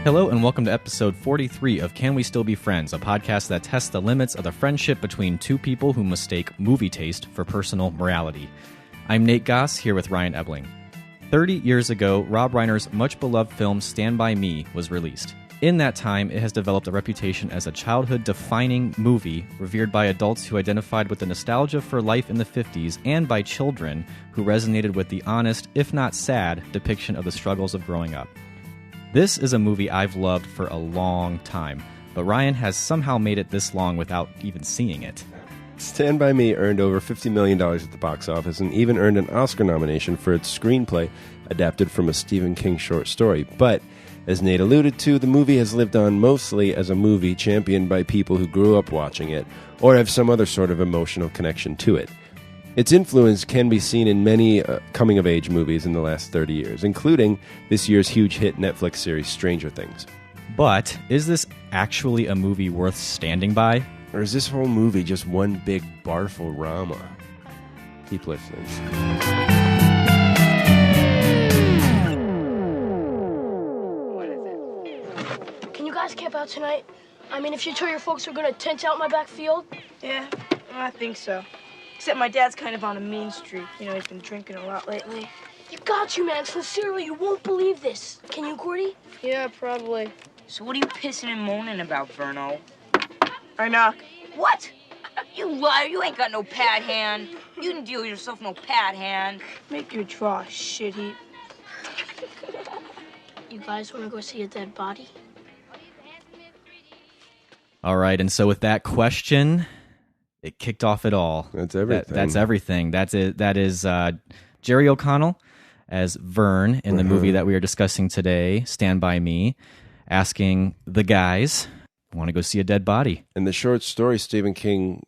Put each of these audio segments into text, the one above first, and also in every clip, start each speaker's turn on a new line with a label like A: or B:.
A: Hello and welcome to episode 43 of Can We Still Be Friends, a podcast that tests the limits of the friendship between two people who mistake movie taste for personal morality. I'm Nate Goss, here with Ryan Ebling. 30 years ago, Rob Reiner's much-beloved film Stand By Me was released. In that time, it has developed a reputation as a childhood-defining movie revered by adults who identified with the nostalgia for life in the 50s and by children who resonated with the honest, if not sad, depiction of the struggles of growing up. This is a movie I've loved for a long time, but Ryan has somehow made it this long without even seeing it.
B: Stand By Me earned over $50 million at the box office and even earned an Oscar nomination for its screenplay adapted from a Stephen King short story. But, as Nate alluded to, the movie has lived on mostly as a movie championed by people who grew up watching it or have some other sort of emotional connection to it. Its influence can be seen in many coming-of-age movies in the last 30 years, including this year's huge hit Netflix series Stranger Things.
A: But is this actually a movie worth standing by?
B: Or is this whole movie just one big barful-rama? Keep listening.
C: What is it? Can you guys camp out tonight? I mean, if you tell your folks we're gonna tent out my back field?
D: Yeah, I think so. Except my dad's kind of on a mean streak. You know, he's been drinking a lot lately.
C: You got you, man. Sincerely, you won't believe this. Can you, Gordy?
D: Yeah, probably.
E: So what are you pissing and moaning about, Verno?
D: I knock.
E: What? You liar, you ain't got no pad hand. You didn't deal yourself no pad hand.
D: Make your draw, shit heap.
C: You guys wanna go see a dead body?
A: All right, and so with that question, it kicked off it all.
B: That's everything.
A: That's everything. That's it. That is Jerry O'Connell as Vern in the movie that we are discussing today, Stand By Me, asking the guys, want to go see a dead body.
B: And the short story Stephen King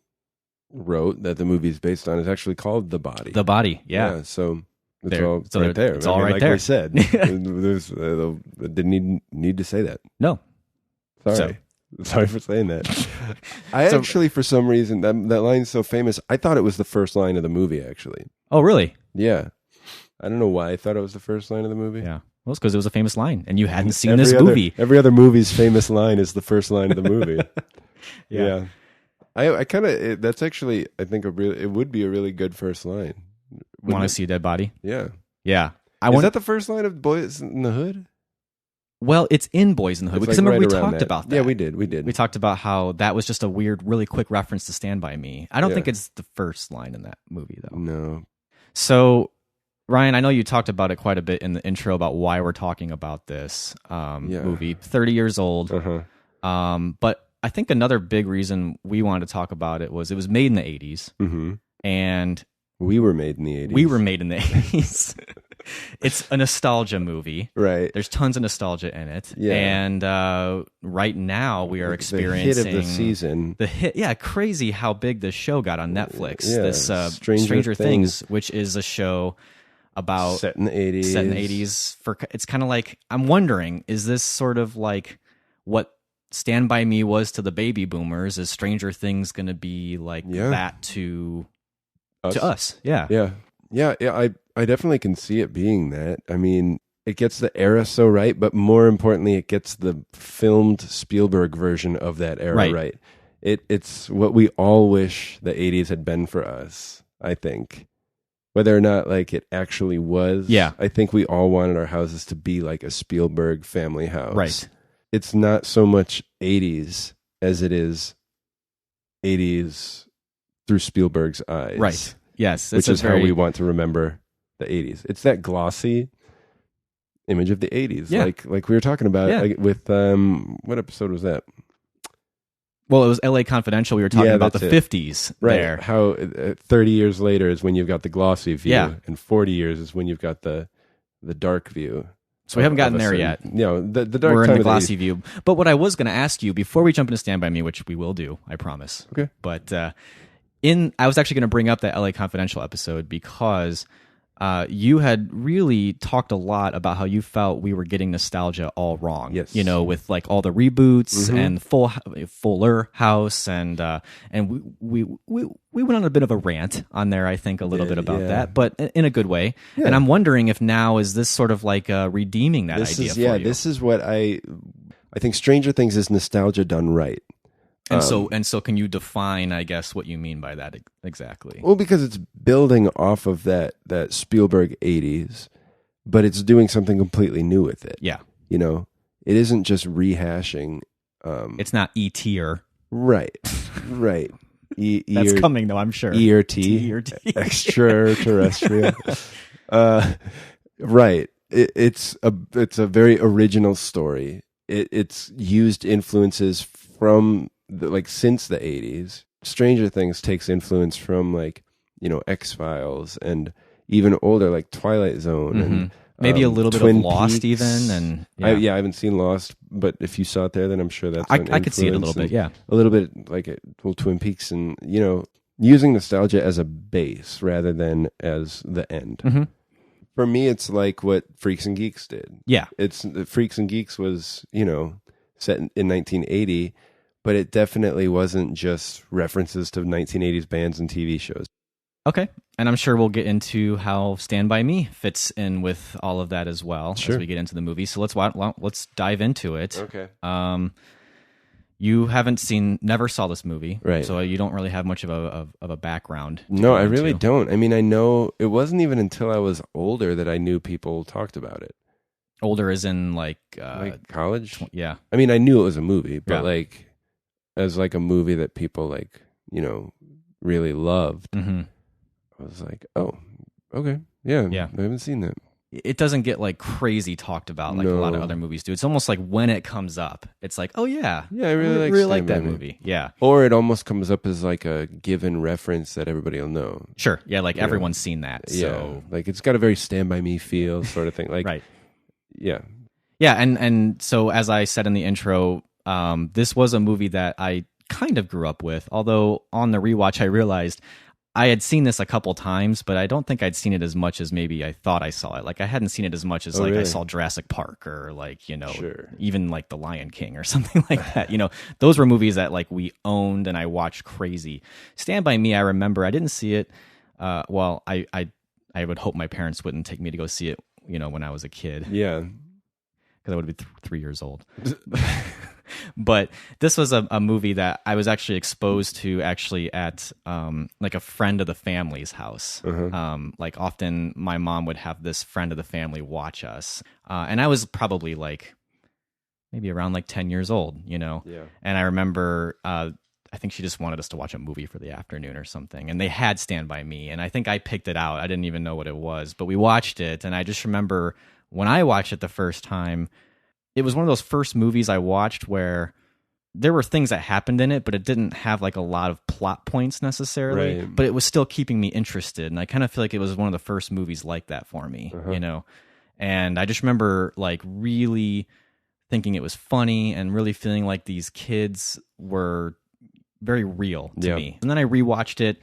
B: wrote that the movie is based on is actually called The Body.
A: The Body, yeah.
B: So it's
A: There.
B: all
A: So
B: right there.
A: it's all right
B: like
A: there.
B: I said, didn't need to say that.
A: No.
B: Sorry. Sorry for saying that. I actually, for some reason, that line's so famous, I thought it was the first line of the movie, actually.
A: Oh, really?
B: Yeah. I don't know why I thought it was the first line of the movie.
A: Yeah. Well, it's because it was a famous line, and you hadn't seen this movie.
B: Every other movie's famous line is the first line of the movie.
A: Yeah.
B: I kind of, that's actually, I think, it would be a really good first line.
A: Want to see a dead body?
B: Yeah.
A: Yeah.
B: Is that the first line of Boys in the Hood?
A: Well, it's in Boys in the Hood.
B: It's
A: Because
B: like
A: remember
B: right
A: we
B: around
A: talked about that.
B: Yeah, we did.
A: We talked about how that was just a weird, really quick reference to Stand By Me. I don't
B: Yeah.
A: think it's the first line in that movie, though.
B: No.
A: So, Ryan, I know you talked about it quite a bit in the intro about why we're talking about this movie. 30 years old.
B: Uh-huh.
A: But I think another big reason we wanted to talk about it was made in the 80s.
B: Mm-hmm.
A: And
B: We were made in the 80s.
A: we were made in the 80s. It's a nostalgia movie.
B: Right.
A: There's tons of nostalgia in it.
B: Yeah.
A: And right now we are experiencing
B: the hit of the season.
A: The hit, yeah, crazy how big this show got on Netflix.
B: Yeah,
A: This
B: Stranger
A: Things, which is a show about
B: set in the 80s.
A: Set in the 80s. It's kind of like, I'm wondering, is this sort of like what Stand By Me was to the baby boomers? Is Stranger Things going to be like that to us? Yeah.
B: Yeah, I definitely can see it being that. I mean, it gets the era so right, but more importantly, it gets the filmed Spielberg version of that era right. It's what we all wish the 80s had been for us, I think. Whether or not like it actually was.
A: Yeah.
B: I think we all wanted our houses to be like a Spielberg family house.
A: Right.
B: It's not so much 80s as it is 80s through Spielberg's eyes.
A: Right. Yes.
B: Which is how we want to remember the 80s. It's that glossy image of the 80s.
A: Yeah.
B: Like we were talking about like, with, what episode was that?
A: Well, it was LA Confidential. We were talking about the
B: that's it.
A: 50s
B: Right.
A: there.
B: How 30 years later is when you've got the glossy view, and 40 years is when you've got the dark view.
A: So we haven't gotten there yet.
B: You know, the dark
A: We're
B: time
A: in the
B: of
A: glossy
B: 80s.
A: view. But what I was going to ask you before we jump into Stand By Me, which we will do, I promise.
B: Okay.
A: But I was actually going to bring up that LA Confidential episode because you had really talked a lot about how you felt we were getting nostalgia all wrong.
B: Yes.
A: You know, with like all the reboots and Fuller House, and we went on a bit of a rant on there. I think a little bit about that, but in a good way. And I'm wondering if now is this sort of like redeeming that idea for you?
B: This is what I think Stranger Things is nostalgia done right.
A: And so can you define, I guess, what you mean by that exactly?
B: Well, because it's building off of that Spielberg 80s, but it's doing something completely new with it.
A: Yeah.
B: You know, it isn't just rehashing.
A: It's not E-tier.
B: Right. Right.
A: That's coming, though, I'm sure.
B: E-R-T. Extraterrestrial. Right. It's a very original story. It's used influences from since the 80s. Stranger Things takes influence from X-Files and even older like Twilight Zone and
A: maybe a little bit
B: Twin
A: of Lost
B: Peaks.
A: even. And
B: I haven't seen Lost, but if you saw it there, then I'm sure that's
A: I could see it a little bit. Yeah,
B: a little bit like Twin Peaks, and using nostalgia as a base rather than as the end.
A: Mm-hmm.
B: For me, it's like what Freaks and Geeks did.
A: Yeah,
B: it's Freaks and Geeks was set in 1980, but it definitely wasn't just references to 1980s bands and TV shows.
A: Okay, and I'm sure we'll get into how Stand By Me fits in with all of that as well as we get into the movie. So let's dive into it.
B: Okay.
A: You never saw this movie,
B: right?
A: So you don't really have much of a background.
B: No, I really don't. I mean, I know it wasn't even until I was older that I knew people talked about it.
A: Older as in like
B: college?
A: Yeah.
B: I mean, I knew it was a movie, but
A: yeah.
B: as a movie that people really loved.
A: Mm-hmm.
B: I was like, oh, okay. Yeah. I haven't seen that.
A: It doesn't get crazy talked about like a lot of other movies do. It's almost like when it comes up, it's like, oh yeah.
B: Yeah, I really
A: like that movie. Yeah.
B: Or it almost comes up as like a given reference that everybody will know.
A: Sure. Yeah, like everyone's seen that. So
B: it's got a very Stand By Me feel sort of thing. Like
A: right.
B: Yeah.
A: Yeah, and so as I said in the intro, this was a movie that I kind of grew up with, although on the rewatch I realized I had seen this a couple times, but I don't think I'd seen it as much as maybe I thought I saw it. Like I hadn't seen it as much as
B: really?
A: I saw Jurassic Park or
B: sure.
A: even like The Lion King or something like that. Those were movies that we owned and I watched crazy. Stand By Me, I remember I didn't see it. Well, I would hope my parents wouldn't take me to go see it, when I was a kid.
B: Yeah.
A: Because I would have been 3 years old. But this was a movie that I was actually exposed to at a friend of the family's house.
B: Uh-huh.
A: Often my mom would have this friend of the family watch us. And I was probably maybe around 10 years old,
B: Yeah.
A: And I remember I think she just wanted us to watch a movie for the afternoon or something. And they had Stand By Me. And I think I picked it out. I didn't even know what it was. But we watched it. And I just remember when I watched it the first time, it was one of those first movies I watched where there were things that happened in it, but it didn't have a lot of plot points necessarily.
B: Right.
A: But it was still keeping me interested. And I kind of feel like it was one of the first movies like that for me,
B: Uh-huh.
A: And I just remember really thinking it was funny and really feeling like these kids were very real to me. And then I rewatched it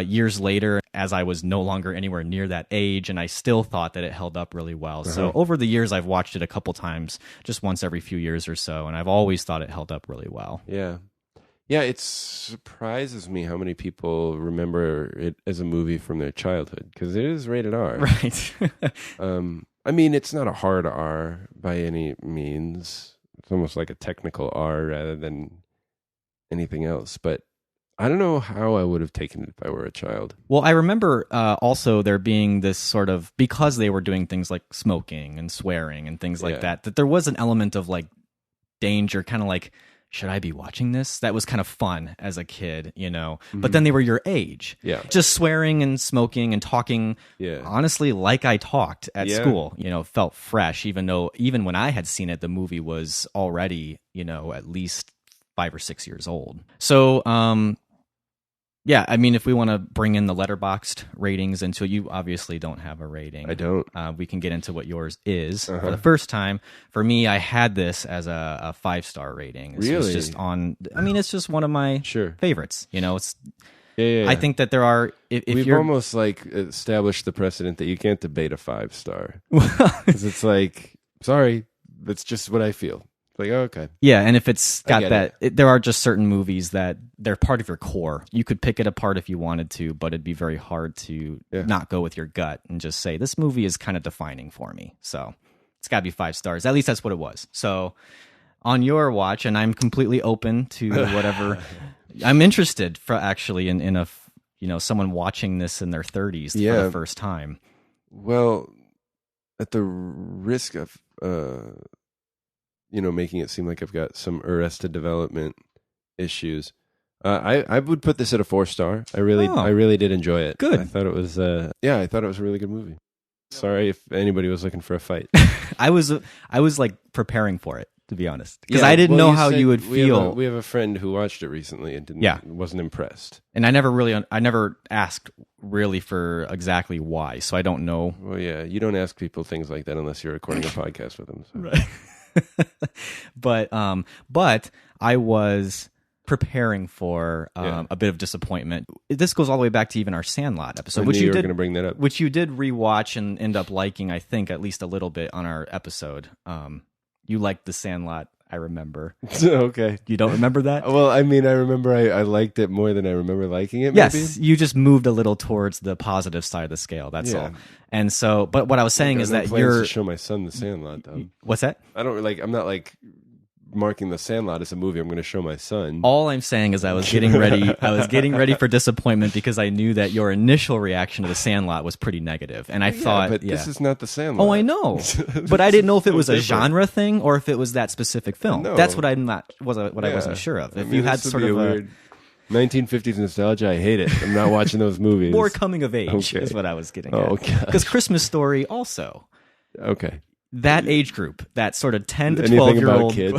A: years later as I was no longer anywhere near that age, and I still thought that it held up really well.
B: Uh-huh.
A: So over the years, I've watched it a couple times, just once every few years or so, and I've always thought it held up really well.
B: Yeah. Yeah, it surprises me how many people remember it as a movie from their childhood, because it is rated R.
A: Right.
B: I mean, it's not a hard R by any means. It's almost like a technical R rather than anything else, but I don't know how I would have taken it if I were a child.
A: Well, I remember also there being this sort of, because they were doing things like smoking and swearing and things like that there was an element of danger, kind of should I be watching this? That was kind of fun as a kid,
B: Mm-hmm.
A: But then they were your age.
B: Yeah.
A: Just swearing and smoking and talking, honestly, like I talked at school, felt fresh, even when I had seen it, the movie was already, at least 5 or 6 years old. So, yeah, I mean, if we want to bring in the Letterboxd ratings into it, you obviously don't have a rating.
B: I don't.
A: We can get into what yours is. For the first time, for me, I had this as a 5-star rating. This was just it's just one of my favorites. It's.
B: Yeah.
A: I think that there are. If
B: We've almost established the precedent that you can't debate a 5-star. Because it's sorry, that's just what I feel. Okay.
A: Yeah, and if it's got that, there are just certain movies that they're part of your core. You could pick it apart if you wanted to, but it'd be very hard to not go with your gut and just say, this movie is kind of defining for me. So it's got to be 5 stars. At least that's what it was. So on your watch, and I'm completely open to whatever. I'm interested for actually in a someone watching this in their 30s for the first time.
B: Well, at the risk of making it seem like I've got some arrested development issues, I would put this at a 4-star. I really did enjoy it.
A: Good.
B: I thought it was I thought it was a really good movie. Sorry if anybody was looking for a fight.
A: I was like preparing for it, to be honest, because I didn't know how you would feel.
B: We have a friend who watched it recently and wasn't impressed.
A: And I never asked really for exactly why, so I don't know.
B: Well, yeah, you don't ask people things like that unless you're recording a podcast with them. So.
A: Right. But I was preparing for a bit of disappointment. This goes all the way back to even our Sandlot episode, which you
B: were going to bring that up,
A: which you did rewatch and end up liking. I think at least a little bit on our episode. You liked the Sandlot, I remember.
B: Okay,
A: you don't remember that?
B: Well, I mean, I remember I liked it more than I remember liking it. Maybe?
A: Yes, you just moved a little towards the positive side of the scale. That's all. And so, but what I was saying is that you're
B: to show my son the Sandlot. Though.
A: What's that?
B: I don't like. I'm not like marking the Sandlot as a movie I'm going to show my son.
A: All I'm saying is I was getting ready. I was getting ready for disappointment because I knew that your initial reaction to the Sandlot was pretty negative, and I thought,
B: but this is not the Sandlot.
A: Oh, I know, but I didn't know if it was a genre thing or if it was that specific film.
B: No.
A: That's what I wasn't sure of. If you had sort of a
B: weird 1950s nostalgia, I hate it. I'm not watching those movies.
A: More coming of age is what I was getting at.
B: Oh,
A: because Christmas Story also.
B: Okay.
A: That age group, that sort of 10 to 12-year-old
B: kid.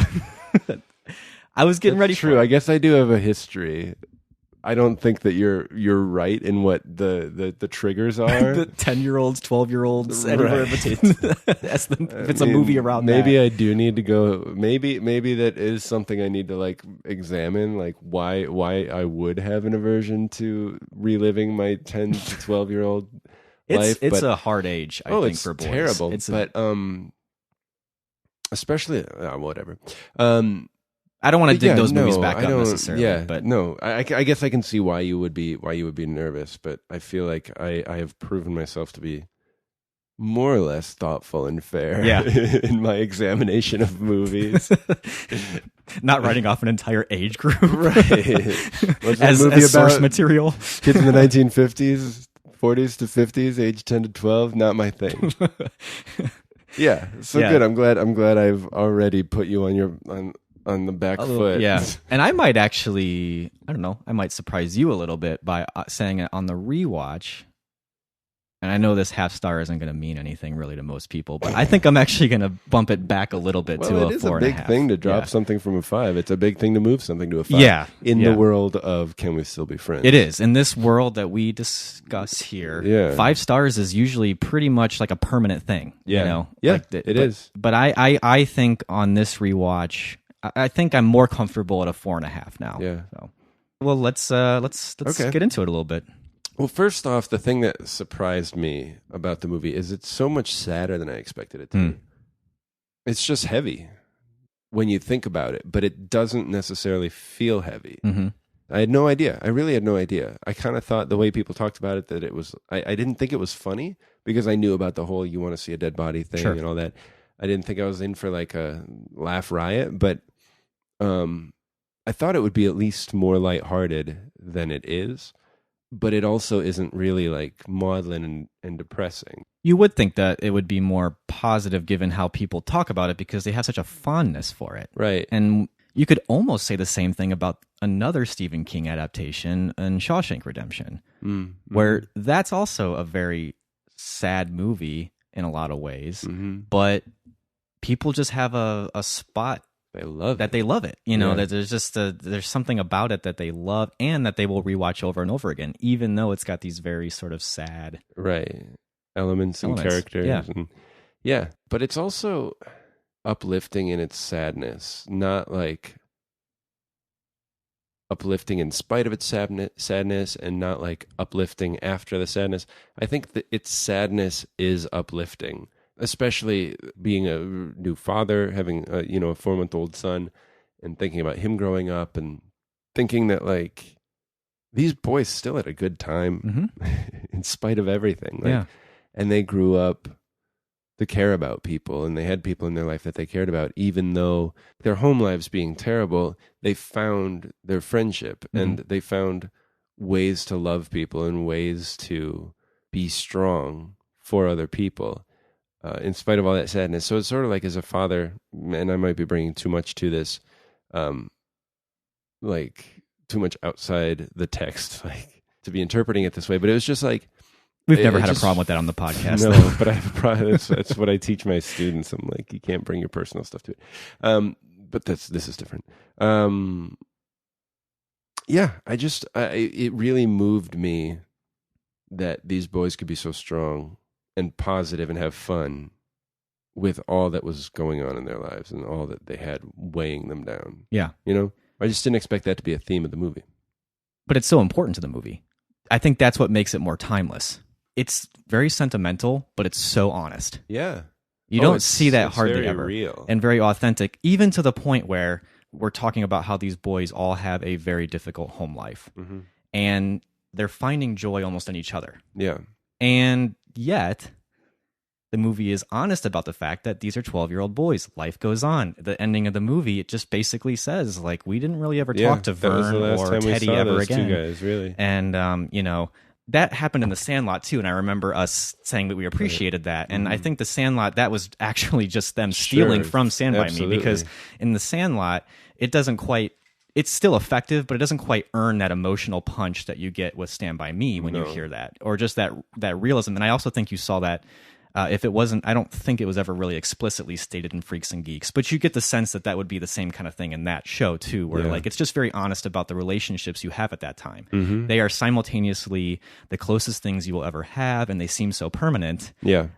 A: I was getting ready for
B: true. I guess I do have a history. I don't think that you're right in what the triggers are.
A: The 10-year-olds, 12-year-olds, anywhere in between. If it's a movie around
B: maybe
A: that.
B: I do need to go. Maybe that is something I need to like examine. Like why I would have an aversion to reliving my 10 to 12-year-old life.
A: It's a hard age. I think for boys.
B: Terrible. Especially whatever.
A: I don't want to dig those movies back up necessarily.
B: Yeah,
A: but
B: no, I guess I can see why you would be nervous, but I feel like I have proven myself to be more or less thoughtful and fair in my examination of movies.
A: Not writing off an entire age group,
B: right?
A: as source material.
B: Kids in the 1950s, 40s to 50s, age 10 to 12, not my thing. Yeah, so good. I'm glad I've already put you on the back foot.
A: Yeah. And I might actually, I don't know, I might surprise you a little bit by saying it on the rewatch. And I know this half star isn't going to mean anything really to most people, but I think I'm actually going to bump it back a little bit to a 4.5.
B: It is a big thing to drop something from a 5. It's a big thing to move something to a 5. In the world of Can We Still Be Friends?
A: It is. In this world that we discuss here, 5 stars is usually pretty much like a permanent thing.
B: Yeah.
A: You know?
B: Yeah,
A: like
B: it is.
A: But I think on this rewatch, I think I'm more comfortable at a 4.5 now.
B: Yeah.
A: So, well, let's get into it a little bit.
B: Well, first off, the thing that surprised me about the movie is it's so much sadder than I expected it to be. It's just heavy when you think about it, but it doesn't necessarily feel heavy.
A: Mm-hmm.
B: I had no idea. I really had no idea. I kind of thought the way people talked about it that it was... I didn't think it was funny because I knew about the whole you want to see a dead body thing and all that. I didn't think I was in for like a laugh riot, but I thought it would be at least more lighthearted than it is. But it also isn't really like maudlin and depressing.
A: You would think that it would be more positive given how people talk about it because they have such a fondness for it.
B: Right.
A: And you could almost say the same thing about another Stephen King adaptation in Shawshank Redemption, where that's also a very sad movie in a lot of ways, but people just have a spot.
B: They love
A: it. You know, that there's just there's something about it that they love and that they will rewatch over and over again, even though it's got these very sort of sad
B: elements and characters.
A: Yeah.
B: But it's also uplifting in its sadness, not like uplifting in spite of its sadness and not like uplifting after the sadness. I think that its sadness is uplifting. Especially being a new father, having a 4-month-old son, and thinking about him growing up, and thinking that like these boys still had a good time in spite of everything. Like, and they grew up to care about people, and they had people in their life that they cared about, even though their home lives being terrible, they found their friendship and they found ways to love people and ways to be strong for other people in spite of all that sadness. So it's sort of like, as a father, and I might be bringing too much to this, like too much outside the text, like to be interpreting it this way, but it was just like,
A: we've never had a problem with that on the podcast.
B: No,
A: though.
B: but I have a problem. That's what I teach my students. I'm like, you can't bring your personal stuff to it. But this is different. Yeah, it really moved me that these boys could be so strong and positive and have fun with all that was going on in their lives and all that they had weighing them down.
A: Yeah.
B: You know, I just didn't expect that to be a theme of the movie.
A: But it's so important to the movie. I think that's what makes it more timeless. It's very sentimental, but it's so honest.
B: Yeah.
A: You don't see that hardly
B: very
A: ever.
B: real.
A: And very authentic, even to the point where we're talking about how these boys all have a very difficult home life.
B: Mm-hmm.
A: And they're finding joy almost in each other.
B: Yeah.
A: And yet, the movie is honest about the fact that these are 12-year-old boys. Life goes on. The ending of the movie, it just basically says, like, we didn't really ever talk to Vern or Teddy ever again.
B: Two guys, really.
A: And, you know, that happened in The Sandlot, too. And I remember us saying that we appreciated that. And I think The Sandlot, that was actually just them stealing from Stand By Me. Because in The Sandlot, it doesn't quite... It's still effective, but it doesn't quite earn that emotional punch that you get with Stand By Me when you hear that. Or just that realism. And I also think you saw that... if it wasn't, I don't think it was ever really explicitly stated in Freaks and Geeks, but you get the sense that that would be the same kind of thing in that show too, where like it's just very honest about the relationships you have at that time. Mm-hmm. They are simultaneously the closest things you will ever have, and they seem so permanent.
B: Yeah.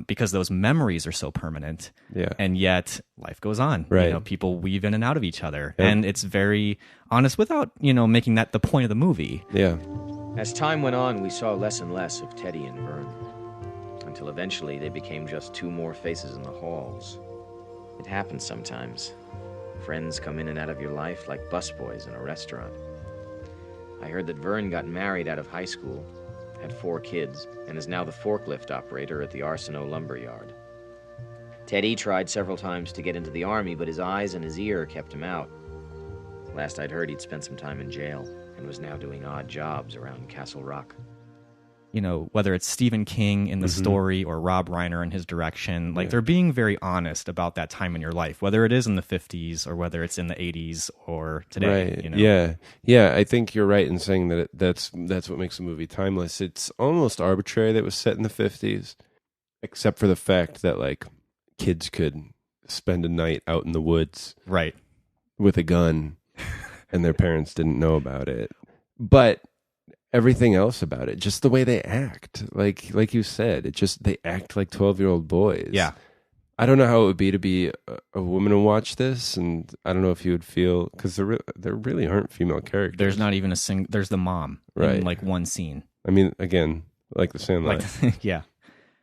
A: Because those memories are so permanent.
B: Yeah.
A: And yet life goes on.
B: Right.
A: You know, people weave in and out of each other, and it's very honest without, you know, making that the point of the movie.
B: Yeah.
F: As time went on, we saw less and less of Teddy and Vern, until eventually they became just two more faces in the halls. It happens sometimes. Friends come in and out of your life like busboys in a restaurant. I heard that Vern got married out of high school, had 4 kids, and is now the forklift operator at the Arsenault lumberyard. Teddy tried several times to get into the Army, but his eyes and his ear kept him out. Last I'd heard, he'd spent some time in jail and was now doing odd jobs around Castle Rock.
A: You know, whether it's Stephen King in the story or Rob Reiner in his direction, like they're being very honest about that time in your life, whether it is in the 50s or whether it's in the 80s or today.
B: Right.
A: You know?
B: Yeah. Yeah. I think you're right in saying that that's what makes a movie timeless. It's almost arbitrary that it was set in the 50s, except for the fact that like kids could spend a night out in the woods,
A: right,
B: with a gun, and their parents didn't know about it. But everything else about it, just the way they act, like you said, they act like 12-year-old boys.
A: Yeah.
B: I don't know how it would be to be a woman and watch this, and I don't know if you would feel, because there really aren't female characters.
A: There's not even there's the mom in like one scene.
B: I mean, again, like The Sandlot.
A: Yeah.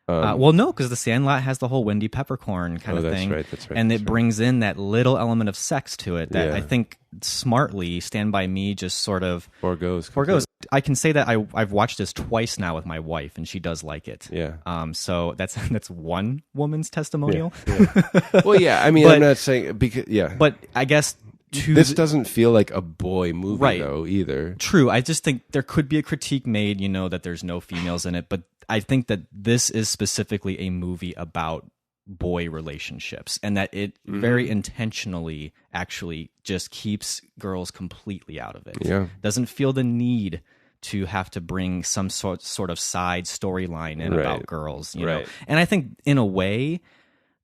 A: Well, no, because The Sandlot has the whole Wendy Peppercorn kind of thing.
B: That's right.
A: And it brings in that little element of sex to it that I think smartly Stand By Me just sort of
B: Forgoes.
A: I can say that I've watched this twice now with my wife, and she does like it.
B: Yeah.
A: So that's one woman's testimonial.
B: Yeah. Well, yeah. I mean, I'm not saying because but I guess this doesn't feel like a boy movie though either.
A: True. I just think there could be a critique made, you know, that there's no females in it, but I think that this is specifically a movie about boy relationships, and that it very intentionally actually just keeps girls completely out of it.
B: Yeah.
A: Doesn't feel the need to have to bring some sort of side storyline in about girls, you know. And I think in a way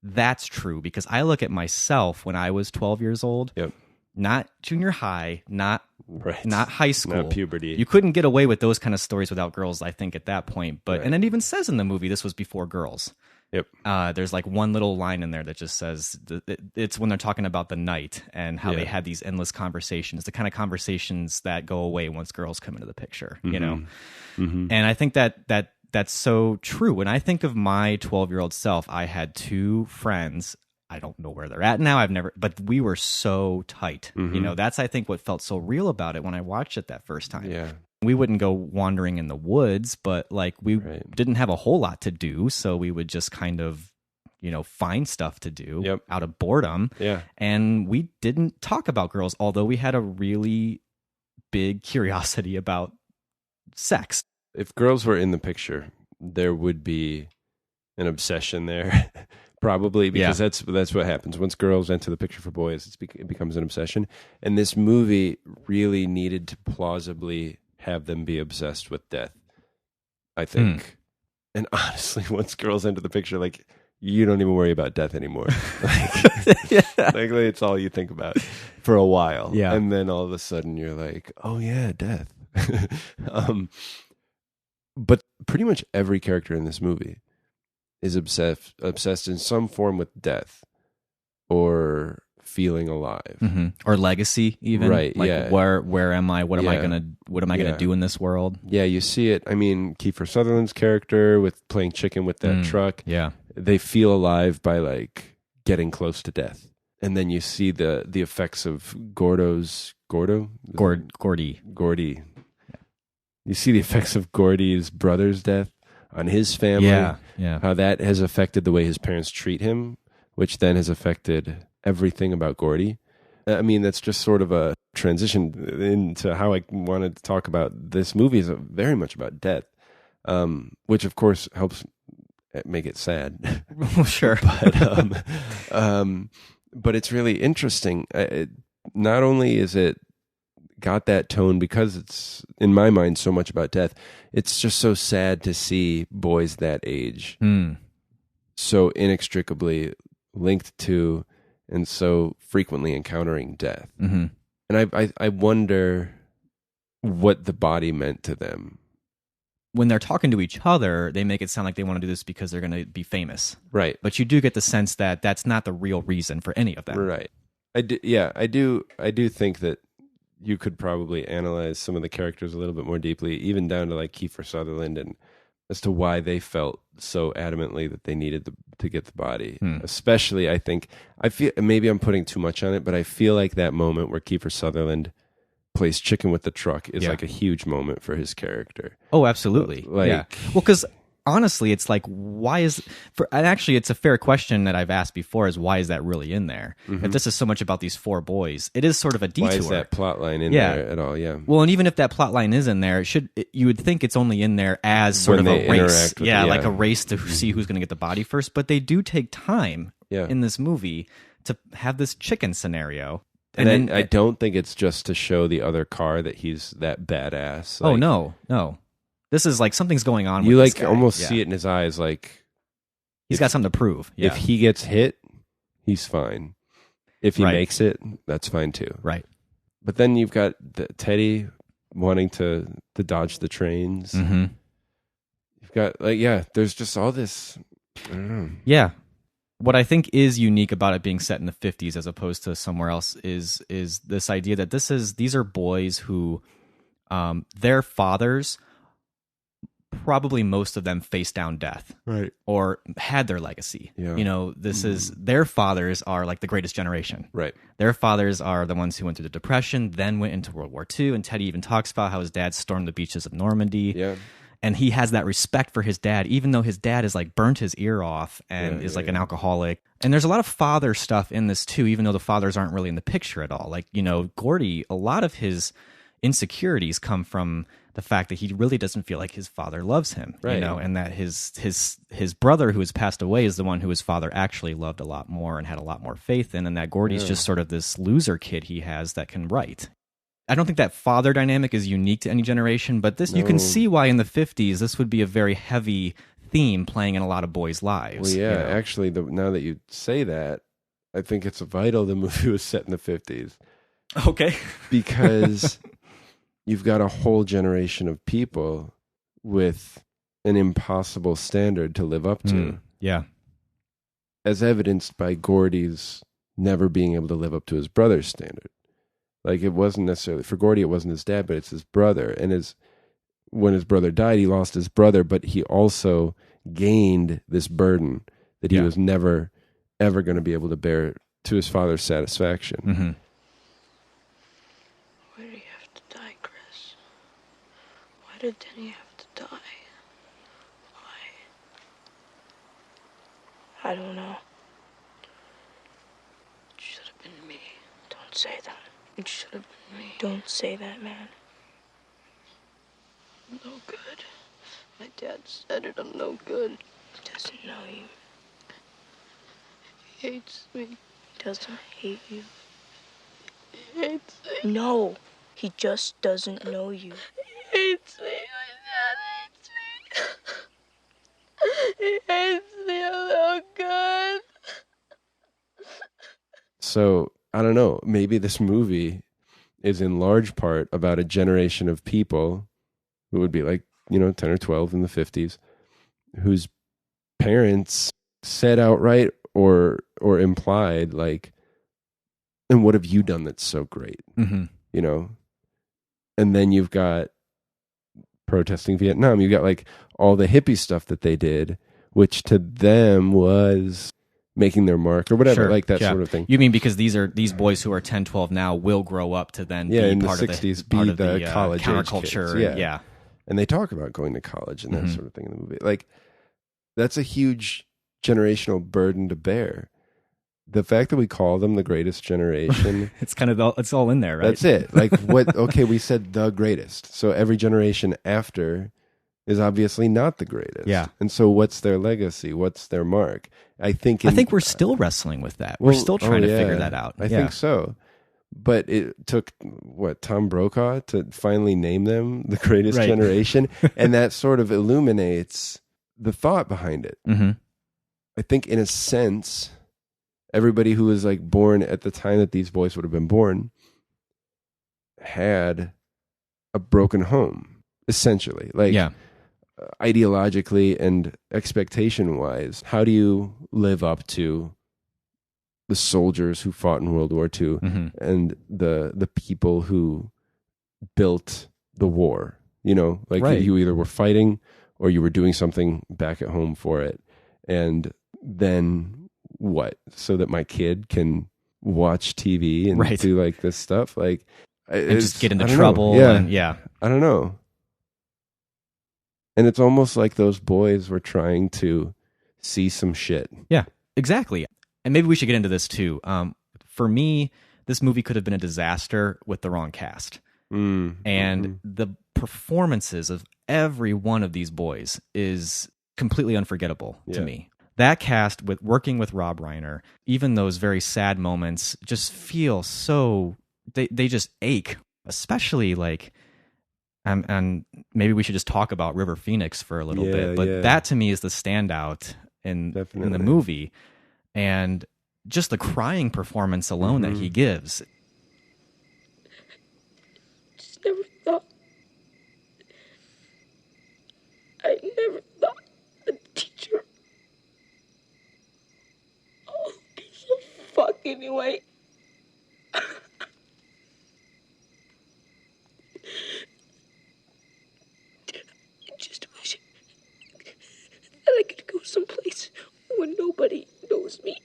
A: that's true, because I look at myself when I was 12 years old.
B: Yep.
A: Not junior high, not high school,
B: not puberty.
A: You couldn't get away with those kind of stories without girls, I think, at that point. But and it even says in the movie this was before girls.
B: Yep.
A: There's like one little line in there that just says it's when they're talking about the night and how they had these endless conversations, the kind of conversations that go away once girls come into the picture. You know, and I think that's so true. When I think of my 12-year-old self, I had 2 friends. I don't know where they're at now. But we were so tight. You know, that's, I think, what felt so real about it when I watched it that first time.
B: Yeah.
A: We wouldn't go wandering in the woods, but like we didn't have a whole lot to do. So we would just kind of find stuff to do
B: Yep.
A: out of boredom.
B: Yeah.
A: And we didn't talk about girls, although we had a really big curiosity about sex.
B: If girls were in the picture, there would be an obsession there, probably, because that's what happens. Once girls enter the picture for boys, it becomes an obsession. And this movie really needed to plausibly have them be obsessed with death, I think. And honestly, once girls enter the picture, like, you don't even worry about death anymore. Like it's all you think about for a while.
A: Yeah.
B: And then all of a sudden you're like, oh yeah, death. But pretty much every character in this movie is obsessed in some form with death or feeling alive.
A: Mm-hmm. Or legacy, even.
B: Right,
A: like,
B: yeah.
A: where am I? What am I
B: Yeah.
A: gonna do in this world?
B: Yeah, you see it. I mean, Kiefer Sutherland's character with playing chicken with that truck.
A: Yeah.
B: They feel alive by like getting close to death. And then you see the effects of Gordy. You see the effects of Gordy's brother's death on his family.
A: Yeah.
B: How that has affected the way his parents treat him, which then has affected everything about Gordy. I mean, that's just sort of a transition into how I wanted to talk about this movie is very much about death, which of course helps make it sad.
A: Sure.
B: But it's really interesting. Not only is it got that tone because it's, in my mind, so much about death, it's just so sad to see boys that age so inextricably linked to and so frequently encountering death.
A: Mm-hmm.
B: And I wonder what the body meant to them.
A: When they're talking to each other, they make it sound like they want to do this because they're going to be famous.
B: Right.
A: But you do get the sense that that's not the real reason for any of them.
B: Right. I do think that you could probably analyze some of the characters a little bit more deeply, even down to like Kiefer Sutherland, and as to why they felt so adamantly that they needed to get the body. Especially, I feel maybe I'm putting too much on it, but I feel like that moment where Kiefer Sutherland plays chicken with the truck is like a huge moment for his character.
A: Oh, absolutely. Yeah. Well, because honestly, it's like, and actually it's a fair question that I've asked before, is why is that really in there? If this is so much about these four boys, it is sort of a detour.
B: Why is that plot line in there at all? Yeah.
A: Well, and even if that plot line is in there, you would think it's only in there as sort of a race. Like a race to see who's going to get the body first. But they do take time in this movie to have this chicken scenario.
B: And then, I don't think it's just to show the other car that he's that badass.
A: Like, no. This is like something's going on.
B: You
A: with
B: like
A: this guy.
B: almost see it in his eyes, like
A: he's got something to prove. Yeah.
B: If he gets hit, he's fine. If he
A: Right.
B: makes it, that's fine too.
A: Right.
B: But then you've got Teddy wanting to dodge the trains.
A: Mm-hmm.
B: You've got there's just all this. I don't know.
A: Yeah. What I think is unique about it being set in the 50s as opposed to somewhere else is this idea that these are boys who their fathers, probably most of them, faced down death,
B: Right.
A: or had their legacy.
B: Yeah.
A: This is their fathers are like the greatest generation.
B: Right.
A: Their fathers are the ones who went through the Depression, then went into World War II, and Teddy even talks about how his dad stormed the beaches of Normandy.
B: Yeah.
A: And he has that respect for his dad, even though his dad is like burnt his ear off and is like an alcoholic. And there's a lot of father stuff in this too, even though the fathers aren't really in the picture at all. Like, Gordy, a lot of his insecurities come from the fact that he really doesn't feel like his father loves him,
B: Right.
A: and that his brother who has passed away is the one who his father actually loved a lot more and had a lot more faith in, and that Gordy's just sort of this loser kid he has that can write. I don't think that father dynamic is unique to any generation, but you can see why in the 50s this would be a very heavy theme playing in a lot of boys' lives.
B: Well, yeah, actually, now that you say that, I think it's vital the movie was set in the 50s.
A: Okay.
B: Because you've got a whole generation of people with an impossible standard to live up to.
A: Yeah.
B: As evidenced by Gordy's never being able to live up to his brother's standard. Like, it wasn't necessarily, for Gordy, it wasn't his dad, but it's his brother. And when his brother died, he lost his brother, but he also gained this burden that he was never, ever going to be able to bear to his father's satisfaction.
A: Mm-hmm.
C: Why did he have to die, Chris? Why did Denny have to die? Why?
D: I don't know.
C: It should have been me.
D: Don't say that.
C: It should have been me.
D: Don't say that, man.
C: I'm no good. My dad said it. I'm no good.
D: He doesn't know you.
C: He hates me.
D: He doesn't hate you.
C: He hates me.
D: No, he just doesn't know you.
C: He hates me. My dad hates me. He hates me. I'm no good.
B: So, I don't know. Maybe this movie is in large part about a generation of people who would be like, 10 or 12 in the 50s, whose parents said outright or implied, like, and what have you done that's so great?
A: Mm-hmm.
B: And then you've got protesting Vietnam. You've got like all the hippie stuff that they did, which to them was making their mark or whatever,
A: Sure,
B: like that
A: yeah.
B: sort of thing.
A: You mean because these boys who are 10, 12 now will grow up to then be
B: in
A: part
B: the
A: of
B: 60s,
A: part
B: be
A: of
B: the college
A: counterculture.
B: kids.
A: Yeah.
B: And they talk about going to college and that
A: Mhm.
B: sort of thing in the movie. Like, that's a huge generational burden to bear. The fact that we call them the greatest generation,
A: It's kind of it's all in there, right?
B: that's it. Like, what? Okay, we said the greatest. So every generation after is obviously not the greatest.
A: Yeah.
B: And so what's their legacy? What's their mark? I think
A: we're still wrestling with that. We're still trying to figure that out.
B: I think so. But it took, Tom Brokaw to finally name them the greatest
A: Right.
B: generation. And that sort of illuminates the thought behind it.
A: Mm-hmm.
B: I think, in a sense, everybody who was like born at the time that these boys would have been born had a broken home, essentially. Like,
A: Yeah.
B: ideologically and expectation wise, how do you live up to the soldiers who fought in World War II
A: Mm-hmm.
B: and the people who built the war? Like
A: Right.
B: you either were fighting or you were doing something back at home for it. And then what? So that my kid can watch TV and
A: Right.
B: do like this stuff, like,
A: And just get into
B: I don't
A: trouble.
B: know. Yeah.
A: And yeah.
B: I don't know. And it's almost like those boys were trying to see some shit.
A: Yeah, exactly. And maybe we should get into this too. For me, this movie could have been a disaster with the wrong cast. And the performances of every one of these boys is completely unforgettable to
B: Yeah.
A: me. That cast, with working with Rob Reiner, even those very sad moments just feel so, they just ache, especially like, and maybe we should just talk about River Phoenix for a little bit, but that to me is the standout in the movie. And just the crying performance alone that he gives.
C: Just never thought. I never thought a teacher. Oh, piece of fuck anyway. I just wish that I could go someplace where nobody knows me.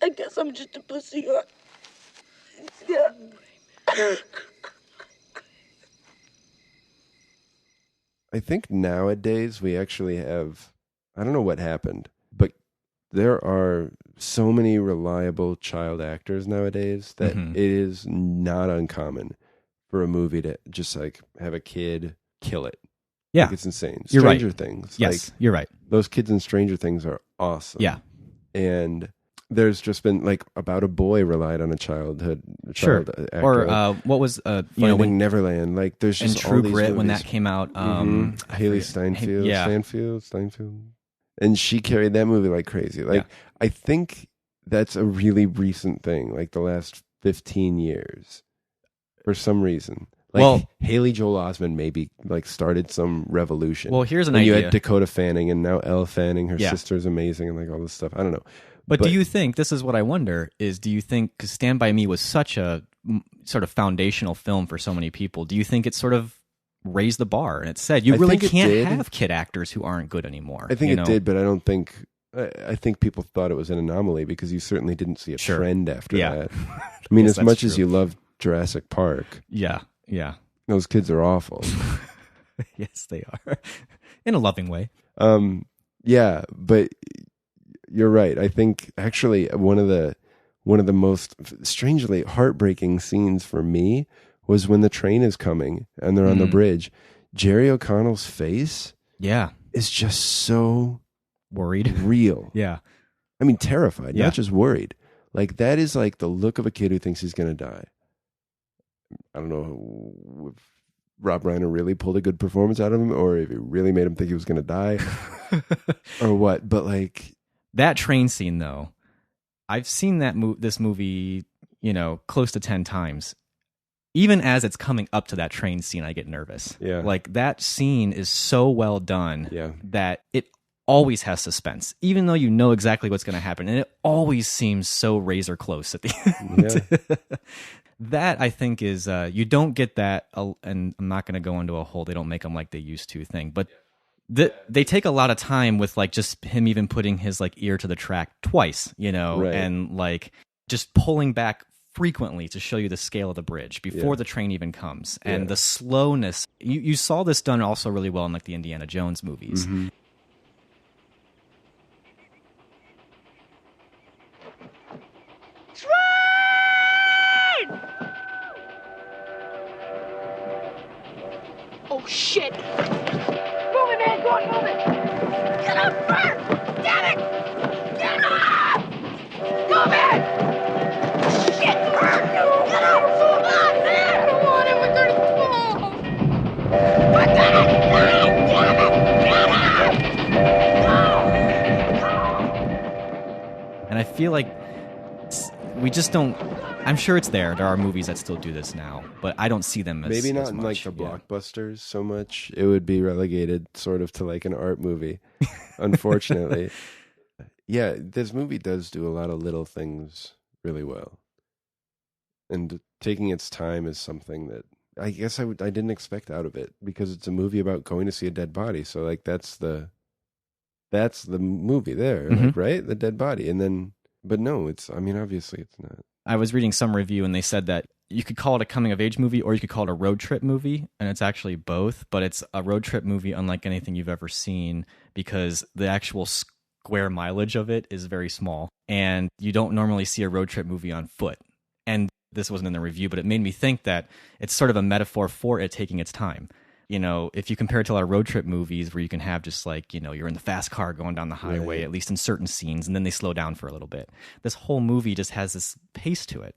C: I guess I'm just a pussy, huh? Yeah.
B: I think nowadays we actually have, I don't know what happened, but there are so many reliable child actors nowadays that
A: Mhm.
B: it is not uncommon for a movie to just like have a kid kill it.
A: Yeah.
B: Like, it's insane.
A: You're right.
B: Stranger Things.
A: Yes,
B: Like,
A: you're right.
B: those kids in Stranger Things are awesome.
A: Yeah.
B: And there's just been like About a Boy relied on a child
A: Sure.
B: actor.
A: Or what was,
B: Finding
A: when
B: Neverland. Like, there's
A: and
B: just all
A: True
B: these
A: Grit, when
B: movies.
A: that came out.
B: Haley Steinfeld.
A: Yeah.
B: Steinfeld. And she carried that movie like crazy. Like, I think that's a really recent thing, like the last 15 years, for some reason. Like,
A: Well-
B: Haley Joel Osment maybe like started some revolution.
A: Well, here's an
B: and you
A: idea.
B: had Dakota Fanning, and now Elle Fanning, her
A: Yeah.
B: sister's amazing, and like all this stuff. I don't know.
A: But do you think, this is what I wonder, is do you think, because Stand By Me was such a sort of foundational film for so many people, do you think it sort of raised the bar? And it said, you
B: I
A: really
B: think it
A: can't
B: did.
A: have kid actors who aren't good anymore.
B: I think
A: you
B: it
A: know?
B: did, but I don't think I think people thought it was an anomaly because you certainly didn't see a
A: Sure.
B: trend after
A: Yeah.
B: that. I mean,
A: Yes,
B: as
A: that's
B: much as
A: true.
B: you love Jurassic Park,
A: Yeah.
B: those kids are awful.
A: Yes, they are. In a loving way.
B: Yeah, but you're right. I think actually one of the most strangely heartbreaking scenes for me was when the train is coming and they're on the bridge. Jerry O'Connell's face
A: Yeah.
B: is just so
A: Worried.
B: real.
A: Yeah.
B: I mean, terrified,
A: Yeah.
B: not just worried. Like, that is like the look of a kid who thinks he's going to die. I don't know if Rob Reiner really pulled a good performance out of him or if he really made him think he was going to die or what. But like,
A: that train scene, though, I've seen this movie, close to 10 times. Even as it's coming up to that train scene, I get nervous.
B: Yeah.
A: Like, that scene is so well done that it always has suspense, even though you know exactly what's going to happen. And it always seems so razor close at the end.
B: Yeah.
A: That, I think, is, you don't get that, and I'm not going to go into a whole, they don't make them like they used to thing, but they take a lot of time with like just him even putting his like ear to the track twice,
B: Right.
A: and like just pulling back frequently to show you the scale of the bridge before the train even comes, and the slowness. You saw this done also really well in like the Indiana Jones movies.
B: Mm-hmm.
C: Oh, shit. Move it, man. Go on, move it. Get up first. Damn it. Get up. Move it. Shit, Bert. Get up. Come on, man. I don't want it. We're going to fall. We're going to die. Damn it. Get up.
A: And I feel like we just don't. I'm sure it's there. There are movies that still do this now, but I don't see them as
B: maybe not
A: as
B: in
A: much.
B: like the blockbusters so much. It would be relegated sort of to like an art movie, unfortunately. Yeah, this movie does do a lot of little things really well. And taking its time is something that I guess I didn't expect out of it, because it's a movie about going to see a dead body. So like that's the movie there, like, right? The dead body. And then, but no, obviously it's not.
A: I was reading some review and they said that you could call it a coming of age movie or you could call it a road trip movie, and it's actually both, but it's a road trip movie unlike anything you've ever seen because the actual square mileage of it is very small, and you don't normally see a road trip movie on foot. And this wasn't in the review, but it made me think that it's sort of a metaphor for it taking its time. If you compare it to a lot of road trip movies where you can have just like, you're in the fast car going down the highway,
B: Right.
A: at least in certain scenes, and then they slow down for a little bit. This whole movie just has this pace to it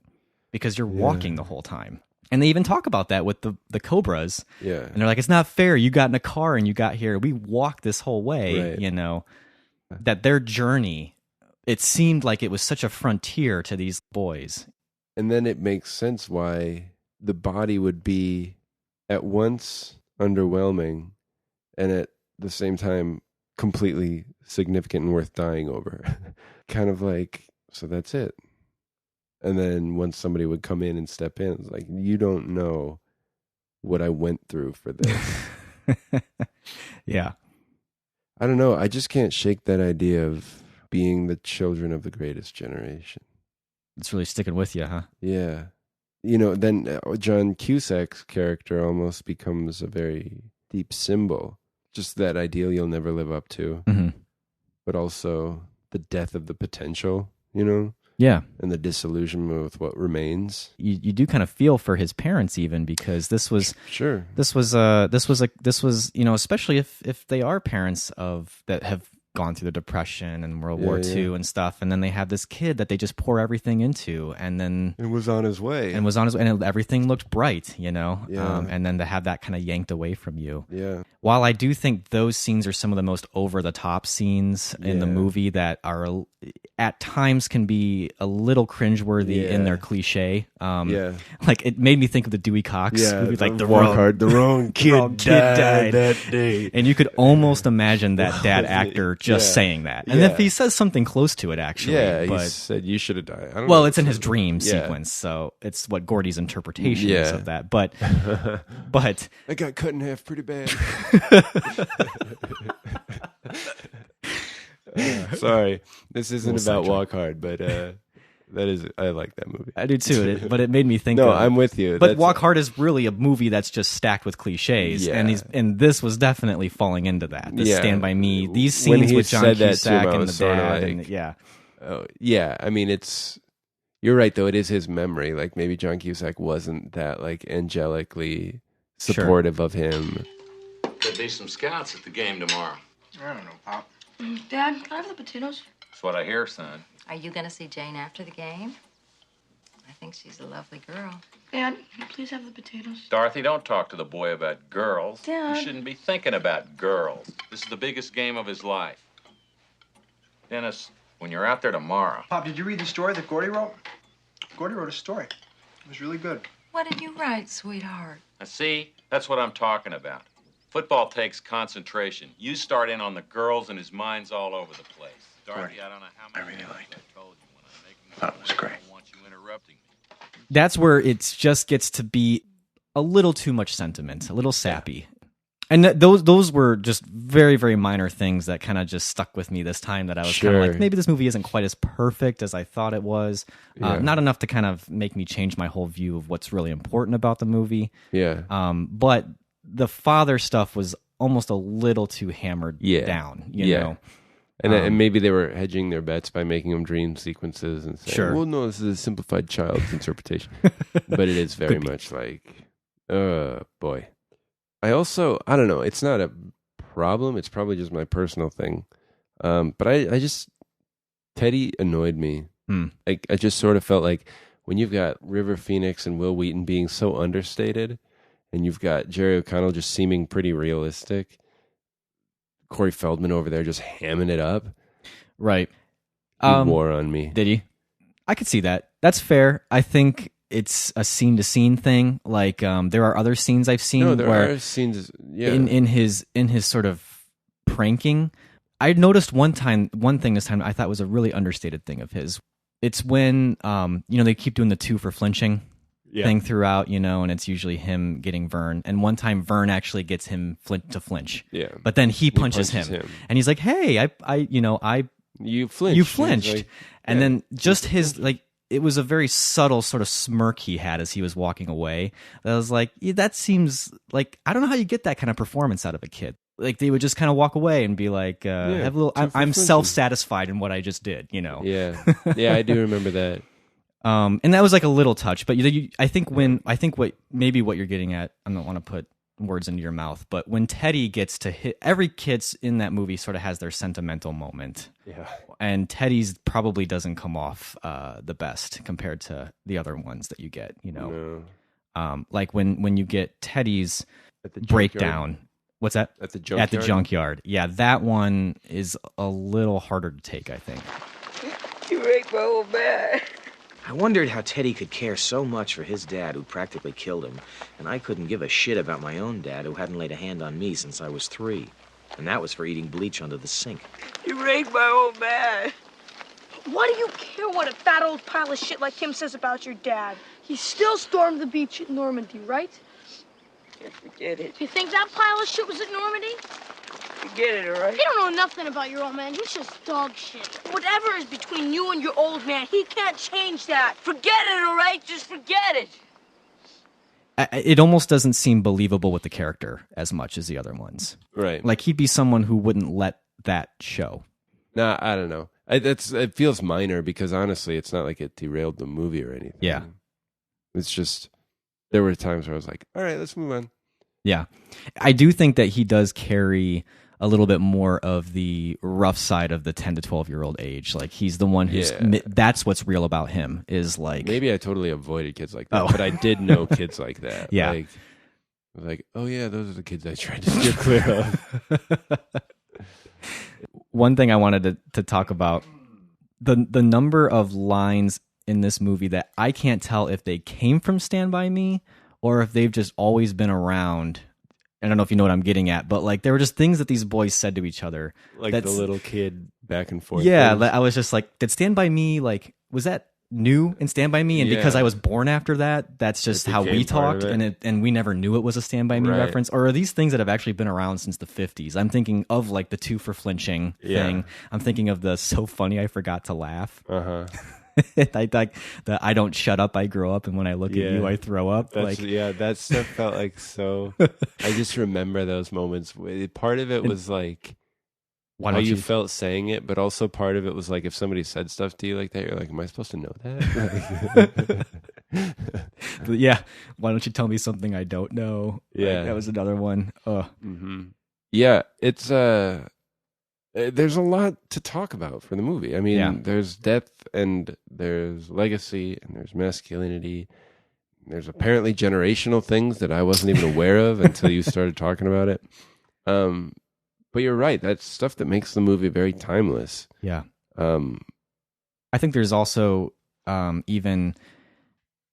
A: because you're walking the whole time. And they even talk about that with the Cobras.
B: Yeah.
A: And they're like, it's not fair. You got in a car and you got here. We walked this whole way,
B: Right.
A: That their journey, it seemed like it was such a frontier to these boys.
B: And then it makes sense why the body would be at once underwhelming and at the same time completely significant and worth dying over. Kind of like, so that's it. And then once somebody would come in and step in, it's like, you don't know what I went through for this.
A: Yeah.
B: I don't know. I just can't shake that idea of being the children of the greatest generation.
A: It's really sticking with you, huh?
B: Yeah. Then John Cusack's character almost becomes a very deep symbol. Just that ideal you'll never live up to, but also the death of the potential,
A: Yeah.
B: and the disillusionment with what remains.
A: You do kind of feel for his parents even, because this was
B: Sure.
A: especially if they are parents that have gone through the Depression and World War II and stuff, and then they have this kid that they just pour everything into, and then
B: It was on his way.
A: and everything looked bright,
B: Yeah.
A: and then to have that kind of yanked away from you.
B: Yeah.
A: While I do think those scenes are some of the most over-the-top scenes in the
B: Yeah.
A: movie that are at times can be a little cringeworthy in their cliche. Like it made me think of the Dewey Cox movie, like
B: the wrong kid,
A: died
B: that day.
A: and you could almost imagine that dad actor just
B: Yeah.
A: saying that. And
B: Yeah.
A: if he says something close to it, actually,
B: Yeah, he
A: but
B: said you should have died. I don't
A: well,
B: know.
A: it's in his dream
B: Yeah.
A: sequence, so it's what Gordy's interpretation is
B: Yeah.
A: of that. But but
B: I got cut in half pretty bad. Sorry, this isn't
A: Little
B: about
A: sidetrack.
B: Walk Hard, but I like that movie.
A: I do too, but it made me think.
B: No,
A: of,
B: I'm with you.
A: But Walk Hard is really a movie that's just stacked with cliches,
B: Yeah.
A: and this was definitely falling into that. This
B: Yeah.
A: Stand by Me, these
B: When
A: scenes
B: he
A: with John
B: said that to
A: Cusack
B: him, I
A: and
B: was
A: the
B: sorta
A: dad,
B: like-
A: and yeah,
B: Oh, yeah. I mean, you're right though. It is his memory. Like maybe John Cusack wasn't that like angelically supportive of him.
G: Could be some scouts at the game tomorrow.
H: I don't know, Pop.
D: Dad, can I have the potatoes?
G: That's what I hear, son.
I: Are you going to see Jane after the game? I think she's a lovely girl.
D: Dad, can you please have the potatoes?
G: Dorothy, don't talk to the boy about girls.
D: Dad.
G: You shouldn't be thinking about girls. This is the biggest game of his life. Dennis, when you're out there tomorrow,
H: Pop, did you read the story that Gordy wrote? Gordy wrote a story. It was really good.
I: What did you write, sweetheart?
G: now see, that's what I'm talking about. Football takes concentration. You start in on the girls and his mind's all over the place. Dorothy, I don't know how many
H: really
G: times
H: liked it.
G: I've told you when I'm making this
H: Thought it was
G: point,
H: great.
G: I don't want you interrupting me.
A: that's where it just gets to be a little too much sentiment, a little sappy. And those were just very, very minor things that kind of just stuck with me this time, that I was kind of
B: Sure.
A: like, maybe this movie isn't quite as perfect as I thought it was.
B: Yeah.
A: Not enough to kind of make me change my whole view of what's really important about the movie.
B: Yeah.
A: But the father stuff was almost a little too hammered down, you know?
B: And maybe they were hedging their bets by making them dream sequences and saying,
A: Sure.
B: well, no, this is a simplified child's interpretation. But it is very much like, boy. I don't know. It's not a problem. It's probably just my personal thing. But I just, Teddy annoyed me. I just sort of felt like when you've got River Phoenix and Will Wheaton being so understated, and you've got Jerry O'Connell just seeming pretty realistic, Corey Feldman over there just hamming it up.
A: Right.
B: He wore on me.
A: Did he? I could see that. That's fair. I think it's a scene-to-scene thing. Like, there are other scenes I've seen
B: No, there
A: where
B: are scenes. Yeah.
A: in his sort of pranking, I noticed one thing this time I thought was a really understated thing of his. It's when they keep doing the two for flinching thing throughout, and it's usually him getting Vern. And one time Vern actually gets him to flinch.
B: Yeah.
A: But then he punches
B: punches
A: him.
B: him.
A: And he's like, "Hey,
B: You flinched.
A: you
B: It's
A: flinched."
B: like,
A: And
B: yeah.
A: then just his like, it was a very subtle sort of smirk he had as he was walking away. That was like, that seems like, I don't know how you get that kind of performance out of a kid. Like, they would just kind of walk away and be like, have a little,
B: two for
A: I'm
B: flinching.
A: self-satisfied in what I just did,
B: Yeah. Yeah, I do remember that.
A: And that was like a little touch, but I think what you're getting at, I don't want to put words into your mouth, but when Teddy gets to hit, every kid's in that movie sort of has their sentimental moment.
B: Yeah.
A: And Teddy's probably doesn't come off the best compared to the other ones that you get,
B: No.
A: like when you get Teddy's
B: At the
A: breakdown. What's that?
B: At the junkyard?
A: At the junkyard. Yeah, that one is a little harder to take, I think.
E: You raped my old man.
F: I wondered how Teddy could care so much for his dad who practically killed him, and I couldn't give a shit about my own dad who hadn't laid a hand on me since I was 3. And that was for eating bleach under the sink.
E: You raped my old man.
D: Why do you care what a fat old pile of shit like him says about your dad? He still stormed the beach at Normandy, right?
E: Yeah, forget it.
J: You think that pile of shit was at Normandy?
E: Forget it, all right?
J: You don't know nothing about your old man. He's just dog shit.
D: Whatever is between you and your old man, he can't change that.
E: Forget it, all right? Just forget it.
A: It almost doesn't seem believable with the character as much as the other ones.
B: Right.
A: Like, he'd be someone who wouldn't let that show.
B: Nah, I don't know. It feels minor because honestly, it's not like it derailed the movie or anything.
A: Yeah.
B: It's just, there were times where I was like, all right, let's move on.
A: Yeah. I do think that he does carry a little bit more of the rough side of the 10 to 12-year-old age. Like, he's the one who's, that's what's real about him, is like...
B: Maybe I totally avoided kids like that, but I did know kids like that.
A: Yeah.
B: Like, oh yeah, those are the kids I tried to steer clear of.
A: One thing I wanted to talk about, the number of lines in this movie that I can't tell if they came from Stand By Me or if they've just always been around. I don't know if you know what I'm getting at, but like, there were just things that these boys said to each other.
B: Like the little kid back and forth.
A: Yeah,
B: things.
A: I was just like, did Stand By Me, like, was that new in Stand By Me, and because
B: Yeah.
A: I was born after that, that's just
B: It
A: how we
B: became part
A: talked,
B: of it.
A: and we never knew it was a Stand By Me
B: Right.
A: reference. Or are these things that have actually been around since the 50s? I'm thinking of like the two for flinching thing. I'm thinking of the so funny I forgot to laugh. I like the I don't shut up, I grow up, and when I look at you, I throw up.
B: That stuff felt like so. I just remember those moments. Part of it was like
A: why
B: how
A: don't
B: you
A: you
B: felt saying it, but also part of it was like if somebody said stuff to you like that, you're like, "Am I supposed to know that?"
A: yeah, why don't you tell me something I don't know?
B: Yeah.
A: That was another one.
B: Yeah, it's there's a lot to talk about for the movie. I mean, there's depth and there's legacy and there's masculinity. There's apparently generational things that I wasn't even aware of until you started talking about it. But you're right. That's stuff that makes the movie very timeless.
A: Yeah. I think there's also even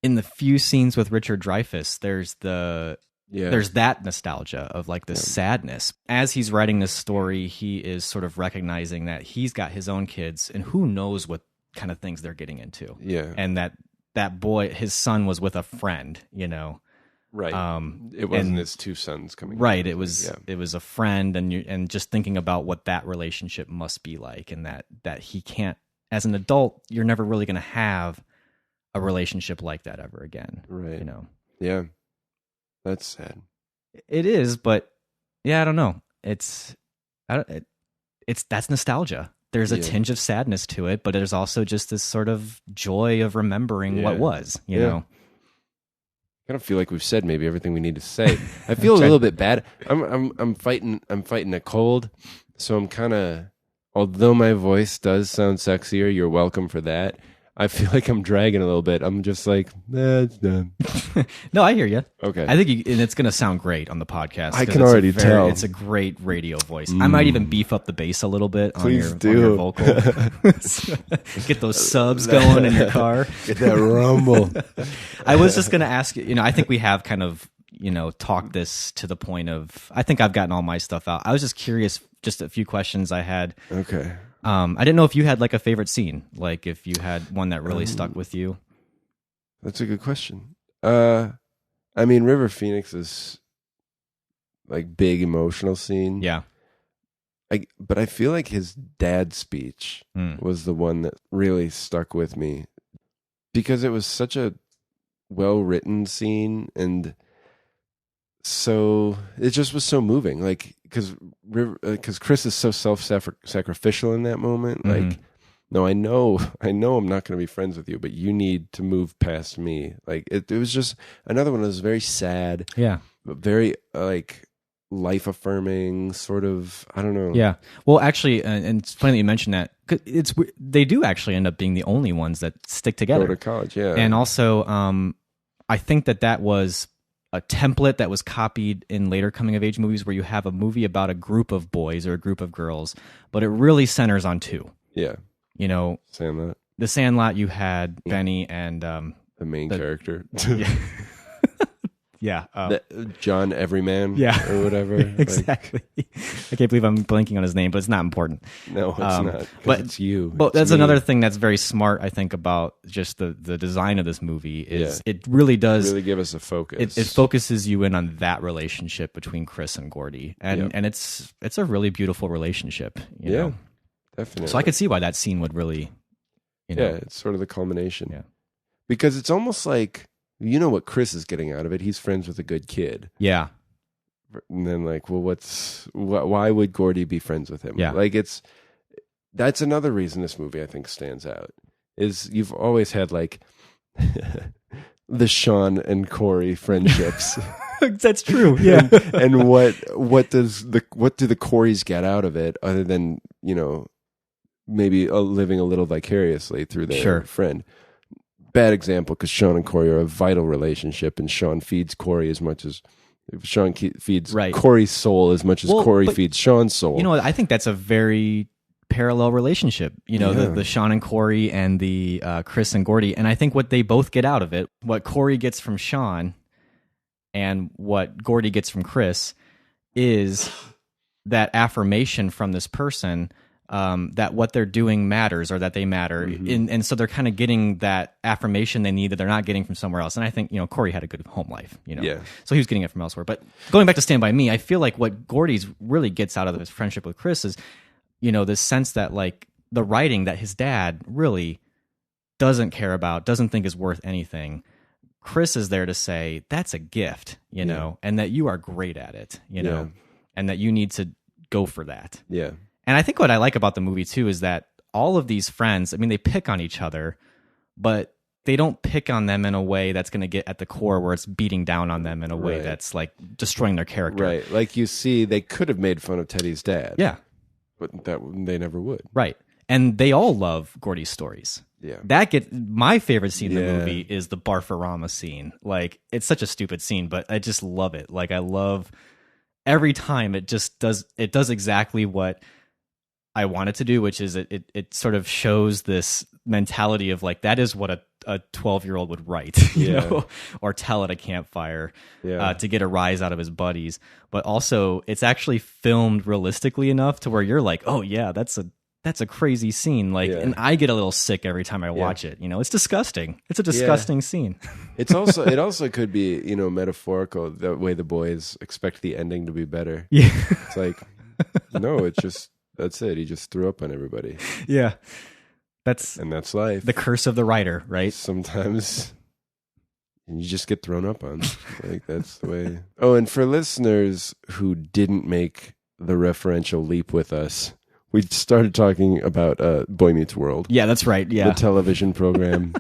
A: in the few scenes with Richard Dreyfuss, there's that nostalgia of like the sadness. As he's writing this story, he is sort of recognizing that he's got his own kids and who knows what kind of things they're getting into.
B: Yeah.
A: And that boy, his son was with a friend, you know.
B: Right. It wasn't his two sons coming.
A: Right. It was a friend, and just thinking about what that relationship must be like, and that he can't, as an adult, you're never really going to have a relationship like that ever again.
B: Right.
A: You know.
B: Yeah. That's sad.
A: It is, but yeah, I don't know. It's that's nostalgia. There's a tinge of sadness to it, but there's also just this sort of joy of remembering what was, you know.
B: I kind of feel like we've said maybe everything we need to say. I feel a little bit bad. I'm fighting a cold, so I'm kind of, although my voice does sound sexier, you're welcome for that. I feel like I'm dragging a little bit. I'm just like, it's done.
A: No, I hear you.
B: Okay.
A: I think and it's going to sound great on the podcast.
B: I can already tell.
A: It's a great radio voice. I might even beef up the bass a little bit on your vocal. Get those subs going in your car.
B: Get that rumble.
A: I was just going to ask you, I think we have kind of, talked this to the point of, I think I've gotten all my stuff out. I was just curious, just a few questions I had.
B: Okay.
A: I didn't know if you had like a favorite scene, like if you had one that really stuck with you.
B: That's a good question. I mean, River Phoenix's like big emotional scene.
A: Yeah.
B: But I feel like his dad's speech was the one that really stuck with me because it was such a well-written scene, and so it just was so moving. Like, because Chris is so self-sacrificial in that moment. Like, no, I know I'm not going to be friends with you, but you need to move past me. Like, it was just another one that was very sad.
A: Yeah.
B: But very, like, life-affirming, sort of, I don't know.
A: Yeah. Well, actually, and it's funny that you mentioned that. 'Cause they do actually end up being the only ones that stick together.
B: Go to college, yeah.
A: And also, I think that was a template that was copied in later coming-of-age movies where you have a movie about a group of boys or a group of girls, but it really centers on two.
B: Yeah.
A: Sandlot. The Sandlot, you had Benny and...
B: the main character.
A: Yeah.
B: John Everyman.
A: Yeah.
B: Or whatever.
A: Exactly. I can't believe I'm blanking on his name, but it's not important.
B: No, it's not. But it's you.
A: But
B: It's
A: that's
B: me.
A: another thing that's very smart, I think, about just the design of this movie is it really does...
B: really give us a focus.
A: It focuses you in on that relationship between Chris and Gordy. And it's a really beautiful relationship. You know?
B: Definitely.
A: So I could see why that scene would really...
B: Yeah, it's sort of the culmination.
A: Yeah.
B: Because it's almost like... You know what Chris is getting out of it. He's friends with a good kid.
A: Yeah.
B: And then like, well, why would Gordy be friends with him?
A: Yeah.
B: Like that's another reason this movie I think stands out is you've always had like the Sean and Corey friendships.
A: That's true. Yeah.
B: and what do the Coreys get out of it other than, maybe living a little vicariously through their friend? Bad example because Sean and Corey are a vital relationship, and Sean feeds Corey as much as Sean feeds Corey's soul as much as Corey feeds Sean's soul.
A: I think that's a very parallel relationship. The Sean and Corey and the Chris and Gordy, and I think what they both get out of it, what Corey gets from Sean, and what Gordy gets from Chris, is that affirmation from this person that what they're doing matters or that they matter. And so they're kind of getting that affirmation they need that they're not getting from somewhere else. And I think, Corey had a good home life,
B: Yeah.
A: so he was getting it from elsewhere. But going back to Stand By Me, I feel like what Gordy's really gets out of his friendship with Chris is, this sense that like the writing that his dad really doesn't care about, doesn't think is worth anything. Chris is there to say, that's a gift, and that you are great at it, know, and that you need to go for that.
B: Yeah.
A: And I think what I like about the movie, too, is that all of these friends, they pick on each other, but they don't pick on them in a way that's going to get at the core where it's beating down on them in a way that's like destroying their character.
B: Right. Like you see, they could have made fun of Teddy's dad.
A: Yeah.
B: But they never would.
A: Right. And they all love Gordy's stories.
B: Yeah.
A: My favorite scene in the movie is the Barfarama scene. Like, it's such a stupid scene, but I just love it. Like, I love every time it does exactly what I want it to do, which is it sort of shows this mentality of like, that is what a 12-year-old would write, you know, or tell at a campfire to get a rise out of his buddies. But also it's actually filmed realistically enough to where you're like, oh yeah, that's a crazy scene. Like, and I get a little sick every time I watch it. It's disgusting. It's a disgusting scene.
B: It also could be, metaphorical, the way the boys expect the ending to be better.
A: Yeah.
B: It's like, no, it's just, that's it. He just threw up on everybody.
A: Yeah.
B: And that's life.
A: The curse of the writer, right?
B: Sometimes you just get thrown up on. Like, that's the way. Oh, and for listeners who didn't make the referential leap with us, we started talking about Boy Meets World.
A: Yeah, that's right. Yeah.
B: The television program.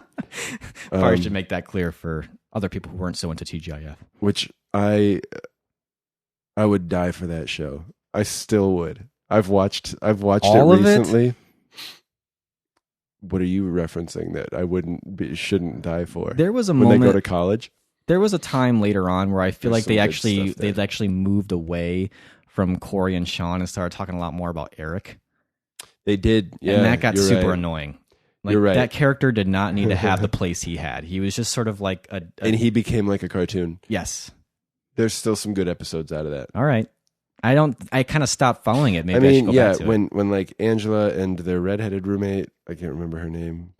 A: Probably should make that clear for other people who weren't so into TGIF.
B: Which I would die for that show. I still would. I've watched
A: All
B: it
A: of
B: recently. It? What are you referencing that I shouldn't die for?
A: There was a
B: when
A: moment
B: they go to college.
A: There was a time later on where I feel like they've actually moved away from Corey and Sean and started talking a lot more about Eric.
B: They did, yeah.
A: And that got super
B: right.
A: annoying. Like,
B: you're right.
A: That character did not need to have the place he had. He was just sort of like
B: and he became like a cartoon.
A: Yes.
B: There's still some good episodes out of that.
A: All right. I kind of stopped following it. Maybe I should go back to
B: when like Angela and their redheaded roommate, I can't remember her name.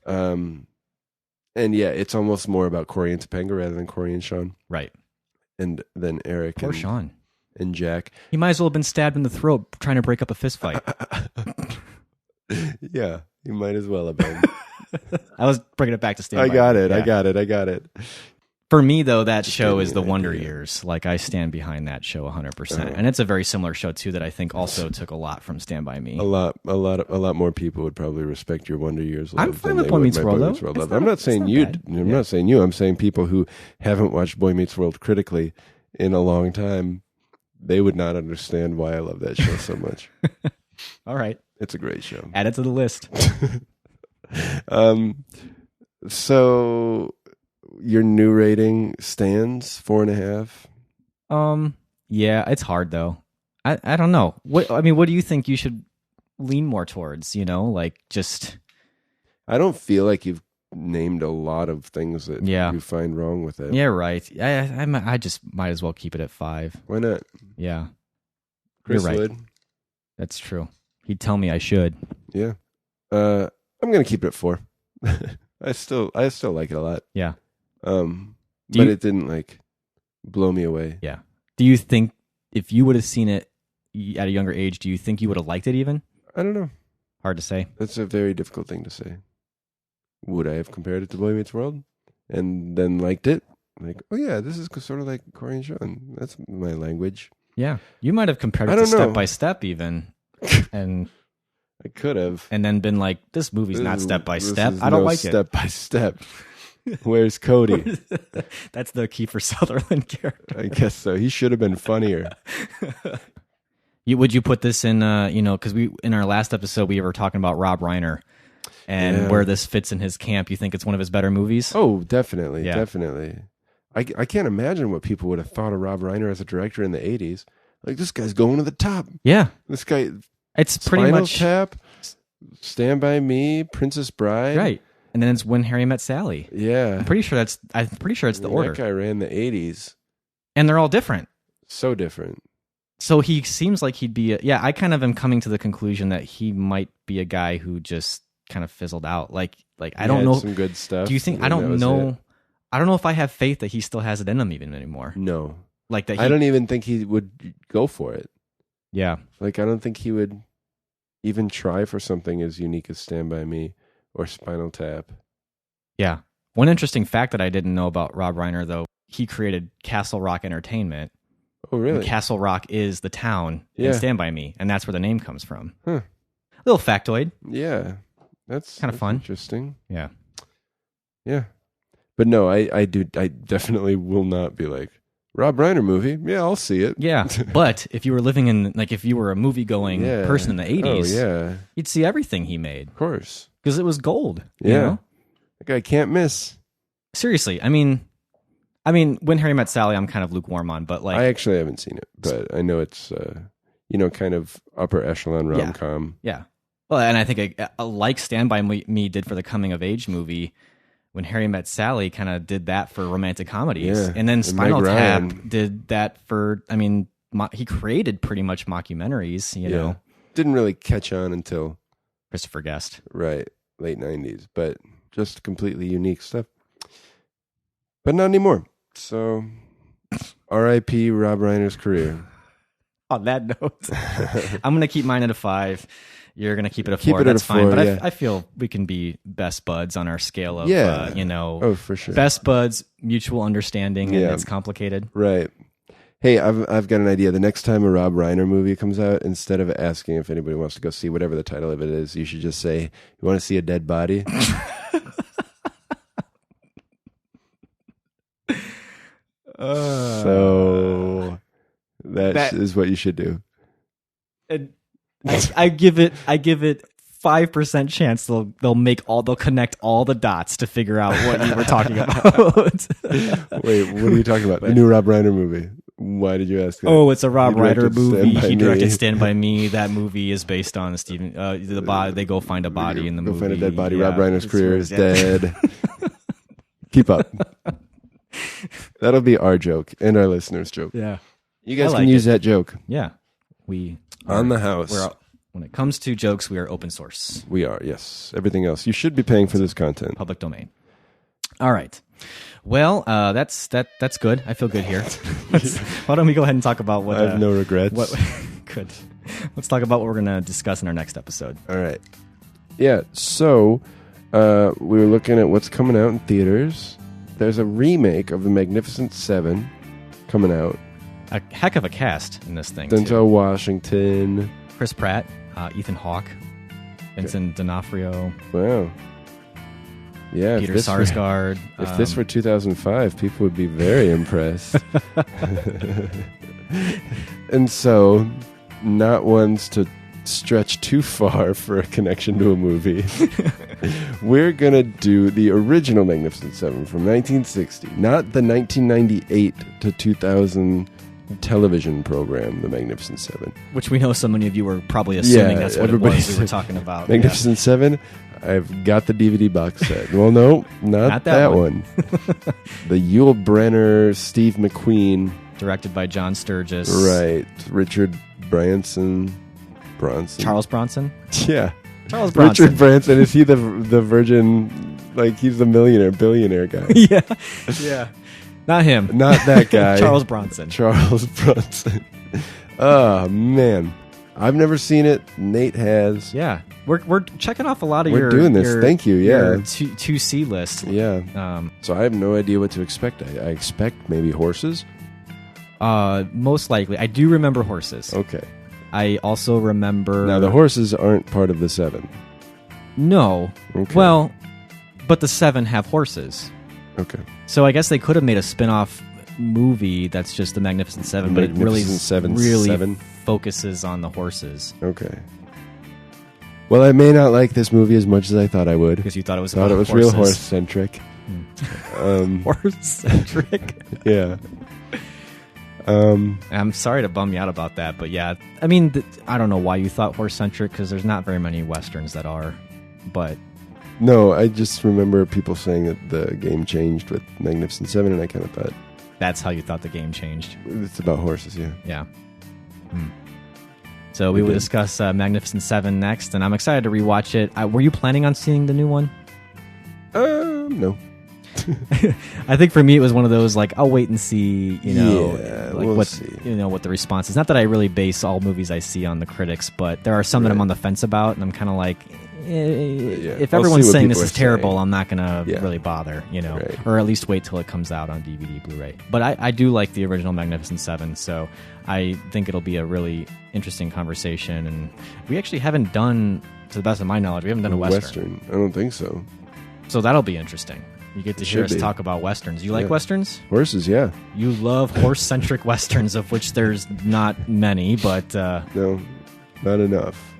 B: And yeah, it's almost more about Corey and Topanga rather than Corey and Sean.
A: Right.
B: And then Eric
A: Poor Sean.
B: And Jack.
A: He might as well have been stabbed in the throat trying to break up a fist fight.
B: Yeah, he might as well have been.
A: I was bringing it back to Stand By Me.
B: I got it.
A: For me, though, that show is The Wonder Years. Like, I stand behind that show 100%. And it's a very similar show, too, that I think also took a lot from Stand By Me.
B: A lot more people would probably respect your Wonder Years love.
A: I'm fine with Boy Meets World, though.
B: I'm not saying you. I'm not saying you. I'm saying people who haven't watched Boy Meets World critically in a long time, they would not understand why I love that show so much.
A: All right.
B: It's a great show.
A: Add it to the list.
B: So your new rating stands 4.5.
A: Yeah, it's hard though. I don't know. What do you think you should lean more towards? Like just.
B: I don't feel like you've named a lot of things that you find wrong with it.
A: Yeah, right. I just might as well keep it at 5.
B: Why not?
A: Yeah,
B: Chris
A: you're right.
B: would.
A: That's true. He'd tell me I should.
B: Yeah. I'm gonna keep it at 4. I still like it a lot.
A: Yeah.
B: But it didn't like blow me away.
A: Yeah. Do you think if you would have seen it at a younger age, do you think you would have liked it even?
B: I don't know.
A: Hard to say.
B: That's a very difficult thing to say. Would I have compared it to Boy Meets World and then liked it? Like, oh yeah, this is sort of like Corey and Sean. That's my language.
A: Yeah. You might have compared it to Step by Step even. And
B: I could have.
A: And then been like, this movie's not Step by Step. I don't like it.
B: Step by Step. Where's Cody?
A: That's the Kiefer Sutherland character.
B: I guess so. He should have been funnier.
A: Would you put this in, because in our last episode, we were talking about Rob Reiner and where this fits in his camp. You think it's one of his better movies?
B: Oh, definitely. Yeah. Definitely. I can't imagine what people would have thought of Rob Reiner as a director in the 80s. Like, this guy's going to the top.
A: Yeah.
B: This guy,
A: it's pretty
B: Spinal
A: much
B: Tap, Stand By Me, Princess Bride.
A: Right. And then it's When Harry Met Sally.
B: Yeah.
A: I'm pretty sure it's the order.
B: That guy ran the 80s.
A: And they're all different.
B: So different.
A: So he seems like he'd be. I kind of am coming to the conclusion that he might be a guy who just kind of fizzled out. Like I don't know.
B: Some good stuff.
A: Do you think? I don't know. I don't know if I have faith that he still has it in him even anymore.
B: No,
A: like that.
B: I don't even think he would go for it.
A: Yeah,
B: like I don't think he would even try for something as unique as Stand By Me or Spinal Tap.
A: Yeah. One interesting fact that I didn't know about Rob Reiner, though, he created Castle Rock Entertainment.
B: Oh, really?
A: And Castle Rock is the town in Stand By Me, and that's where the name comes from.
B: Huh.
A: Little factoid.
B: Yeah. That's
A: kind of fun.
B: Interesting.
A: Yeah.
B: Yeah. But no, I definitely will not be like, Rob Reiner movie? Yeah, I'll see it.
A: Yeah. But if you were living in, like, if you were a movie-going person in the 80s, you'd see everything he made.
B: Of course.
A: Because it was gold.
B: Yeah.
A: You know?
B: Like, I can't miss.
A: Seriously. I mean, When Harry Met Sally, I'm kind of lukewarm on, but like...
B: I actually haven't seen it, but I know it's, kind of upper echelon rom-com.
A: Yeah. Well, and I think like Stand By Me did for the coming-of-age movie, When Harry Met Sally kind of did that for romantic comedies.
B: Yeah.
A: And then Spinal
B: Meg
A: Tap
B: Ryan
A: did that for, he created pretty much mockumentaries, you know.
B: Didn't really catch on until...
A: Christopher Guest.
B: Right. Late 90s, but just completely unique stuff. But not anymore. So, R.I.P. Rob Reiner's career.
A: On that note, I'm going to keep mine at a 5. You're going to keep it a 4.
B: Keep it
A: That's
B: at a
A: fine.
B: 4,
A: But I feel we can be best buds on our scale of,
B: Oh, for sure.
A: Best buds, mutual understanding, and it's complicated.
B: Right. Hey, I've got an idea. The next time a Rob Reiner movie comes out, instead of asking if anybody wants to go see whatever the title of it is, you should just say, "You want to see a dead body?" So that is what you should do.
A: And I give it 5% chance they'll connect all the dots to figure out what you were talking about.
B: Wait, what are you talking about? The new Rob Reiner movie. Why did you ask that?
A: Oh, it's a Rob Reiner movie.
B: He
A: directed Stand By Me. That movie is based on Stephen. They go find a body in the movie.
B: Go find a dead body. Yeah, Rob Reiner's career is dead. Keep up. That'll be our joke and our listeners' joke.
A: Yeah,
B: you guys can use that joke.
A: Yeah, we
B: on the house.
A: When it comes to jokes, we are open source.
B: We are, yes. Everything else, you should be paying for this content.
A: Public domain. All right. Well, that's good. I feel good here. Why don't we go ahead and talk about what...
B: I have no regrets.
A: Good. Let's talk about what we're going to discuss in our next episode.
B: All right. Yeah, so we were looking at what's coming out in theaters. There's a remake of The Magnificent Seven coming out.
A: A heck of a cast in this thing,
B: Denzel Washington.
A: Chris Pratt, Ethan Hawke, Vincent D'Onofrio.
B: Wow. Yeah,
A: Peter Sarsgaard.
B: If this were 2005, people would be very impressed. And so, not ones to stretch too far for a connection to a movie, we're going to do the original Magnificent Seven from 1960, not the 1998 to 2000 television program, The Magnificent Seven.
A: Which we know so many of you were probably assuming that's what it was we were talking about.
B: Magnificent Seven, I've got the DVD box set. Well, no, not that one. The Yul Brynner, Steve McQueen.
A: Directed by John Sturges.
B: Right. Richard Bronson.
A: Charles Bronson?
B: Yeah.
A: Charles Bronson.
B: Richard Branson, is he the virgin, like he's the billionaire guy?
A: Yeah. Yeah. Not him.
B: Not that guy.
A: Charles Bronson.
B: Charles Bronson. Oh, man. I've never seen it. Nate has.
A: Yeah. We're checking off a lot of
B: We're doing this. Thank you. Yeah.
A: 2C list.
B: Yeah. So I have no idea what to expect. I expect maybe horses.
A: Most likely. I do remember horses.
B: Okay.
A: I also remember...
B: Now, the horses aren't part of the Seven.
A: No.
B: Okay.
A: Well, but the Seven have horses.
B: Okay.
A: So I guess they could have made a spin-off movie that's just the Magnificent Seven, but it really focuses on the horses.
B: Okay. Well, I may not like this movie as much as I thought I would.
A: Because you thought it was
B: real horse-centric.
A: Horse-centric?
B: Yeah.
A: I'm sorry to bum you out about that, but yeah. I mean, I don't know why you thought horse-centric, because there's not very many Westerns that are, but...
B: No, I just remember people saying that the game changed with Magnificent Seven, and I kind of thought...
A: That's how you thought the game changed.
B: It's about horses, yeah.
A: Yeah. So we will discuss Magnificent Seven next, and I'm excited to rewatch it. Were you planning on seeing the new one?
B: No.
A: I think for me it was one of those like I'll wait and see,
B: we'll see.
A: What the response is. Not that I really base all movies I see on the critics, but there are some that I'm on the fence about, and I'm kind of like, if everyone's saying this is terrible, I'm not gonna really bother, or at least wait till it comes out on DVD, Blu-ray. But I do like the original Magnificent Seven, so I think it'll be a really interesting conversation. And we actually haven't done, to the best of my knowledge, we haven't done a Western.
B: I don't think so.
A: So that'll be interesting. You get to hear us talk about Westerns. You like Westerns?
B: Horses, yeah.
A: You love horse-centric Westerns, of which there's not many, but...
B: no, not enough.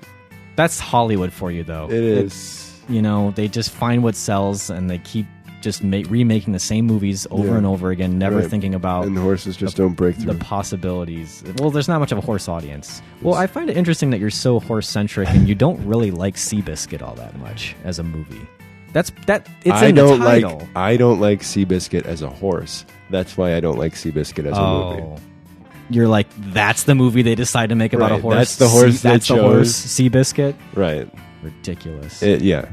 A: That's Hollywood for you, though.
B: It is.
A: They just find what sells, and they keep just remaking the same movies over and over again, never thinking about...
B: And the horses just don't break through.
A: The possibilities. Well, there's not much of a horse audience. Well, I find it interesting that you're so horse-centric, and you don't really like Seabiscuit all that much as a movie. It's in the title.
B: I don't like Seabiscuit as a horse. That's why I don't like Seabiscuit as a movie.
A: You're like, that's the movie they decide to make about a horse?
B: That's the horse they chose.
A: That's the horse, Seabiscuit?
B: Right.
A: Ridiculous.
B: Yeah.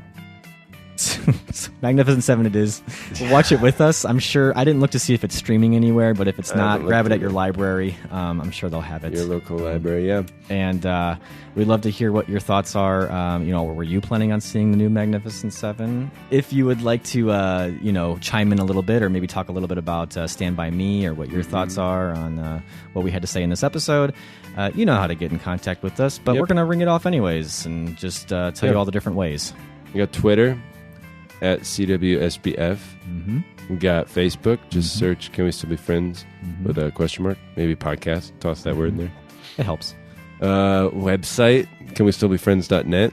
A: Magnificent Seven it is. Watch it with us. I'm sure. I didn't look to see if it's streaming anywhere, but if it's not, grab it at your library. I'm sure they'll have it.
B: Your local library, yeah.
A: And we'd love to hear what your thoughts are. Were you planning on seeing the new Magnificent Seven? If you would like to, chime in a little bit or maybe talk a little bit about Stand By Me or what your thoughts are on what we had to say in this episode, you know how to get in contact with us. But we're going to ring it off anyways and just tell you all the different ways.
B: You got Twitter at CWSBF. We got Facebook. Just search Can We Still Be Friends with a question mark. Maybe podcast. Toss that word in there.
A: It helps.
B: Website, canwestillbefriends.net.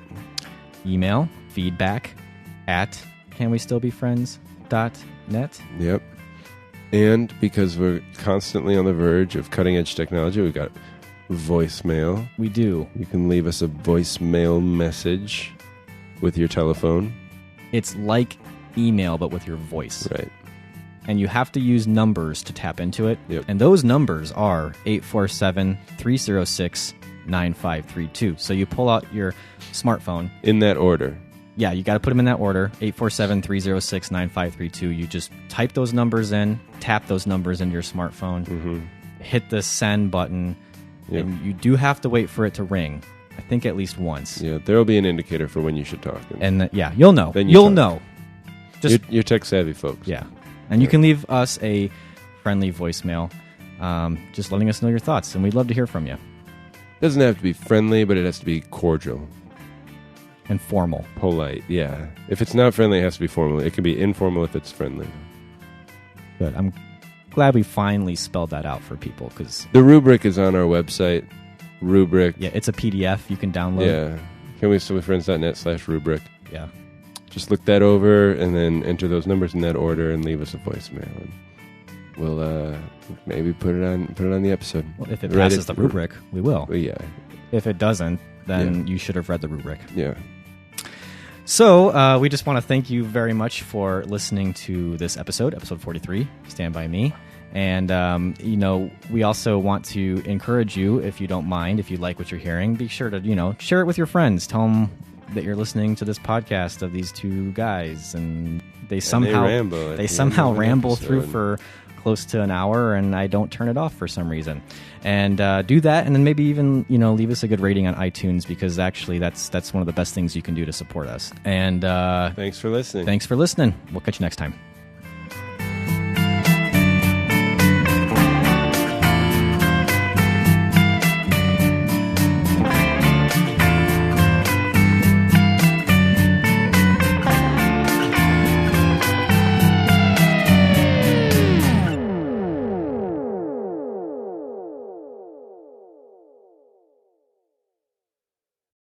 A: Email, feedback at canwestillbefriends.net.
B: Yep. And because we're constantly on the verge of cutting edge technology, we've got voicemail.
A: We do.
B: You can leave us a voicemail message with your telephone.
A: It's like email, but with your voice.
B: Right.
A: And you have to use numbers to tap into it.
B: Yep.
A: And those numbers are 847-306-9532. So you pull out your smartphone.
B: In that order.
A: Yeah, you got to put them in that order. 847-306-9532. You just type those numbers in, tap those numbers into your smartphone, hit the send button, and you do have to wait for it to ring. I think at least once.
B: Yeah, there will be an indicator for when you should talk.
A: And you'll know. You'll know.
B: Just you're tech savvy, folks.
A: Yeah. And you can leave us a friendly voicemail, just letting us know your thoughts, and we'd love to hear from you.
B: It doesn't have to be friendly, but it has to be cordial.
A: And formal.
B: Polite, yeah. If it's not friendly, it has to be formal. It can be informal if it's friendly.
A: Good. I'm glad we finally spelled that out for people, because
B: the rubric is on our website. Rubric.
A: Yeah, it's a PDF you can download.
B: Yeah. canwestillbefriends.net/rubric.
A: Yeah.
B: Just look that over and then enter those numbers in that order and leave us a voicemail. And we'll maybe put it on the episode.
A: Well, if it passes the rubric, we will.
B: Well, yeah.
A: If it doesn't, then you should have read the rubric.
B: Yeah.
A: So we just want to thank you very much for listening to this episode 43, Stand By Me. And, we also want to encourage you, if you don't mind, if you like what you're hearing, be sure to, share it with your friends. Tell them that you're listening to this podcast of these two guys. And they somehow ramble through for close to an hour, and I don't turn it off for some reason. And do that, and then maybe even, leave us a good rating on iTunes, because actually that's one of the best things you can do to support us. And
B: thanks for listening.
A: Thanks for listening. We'll catch you next time.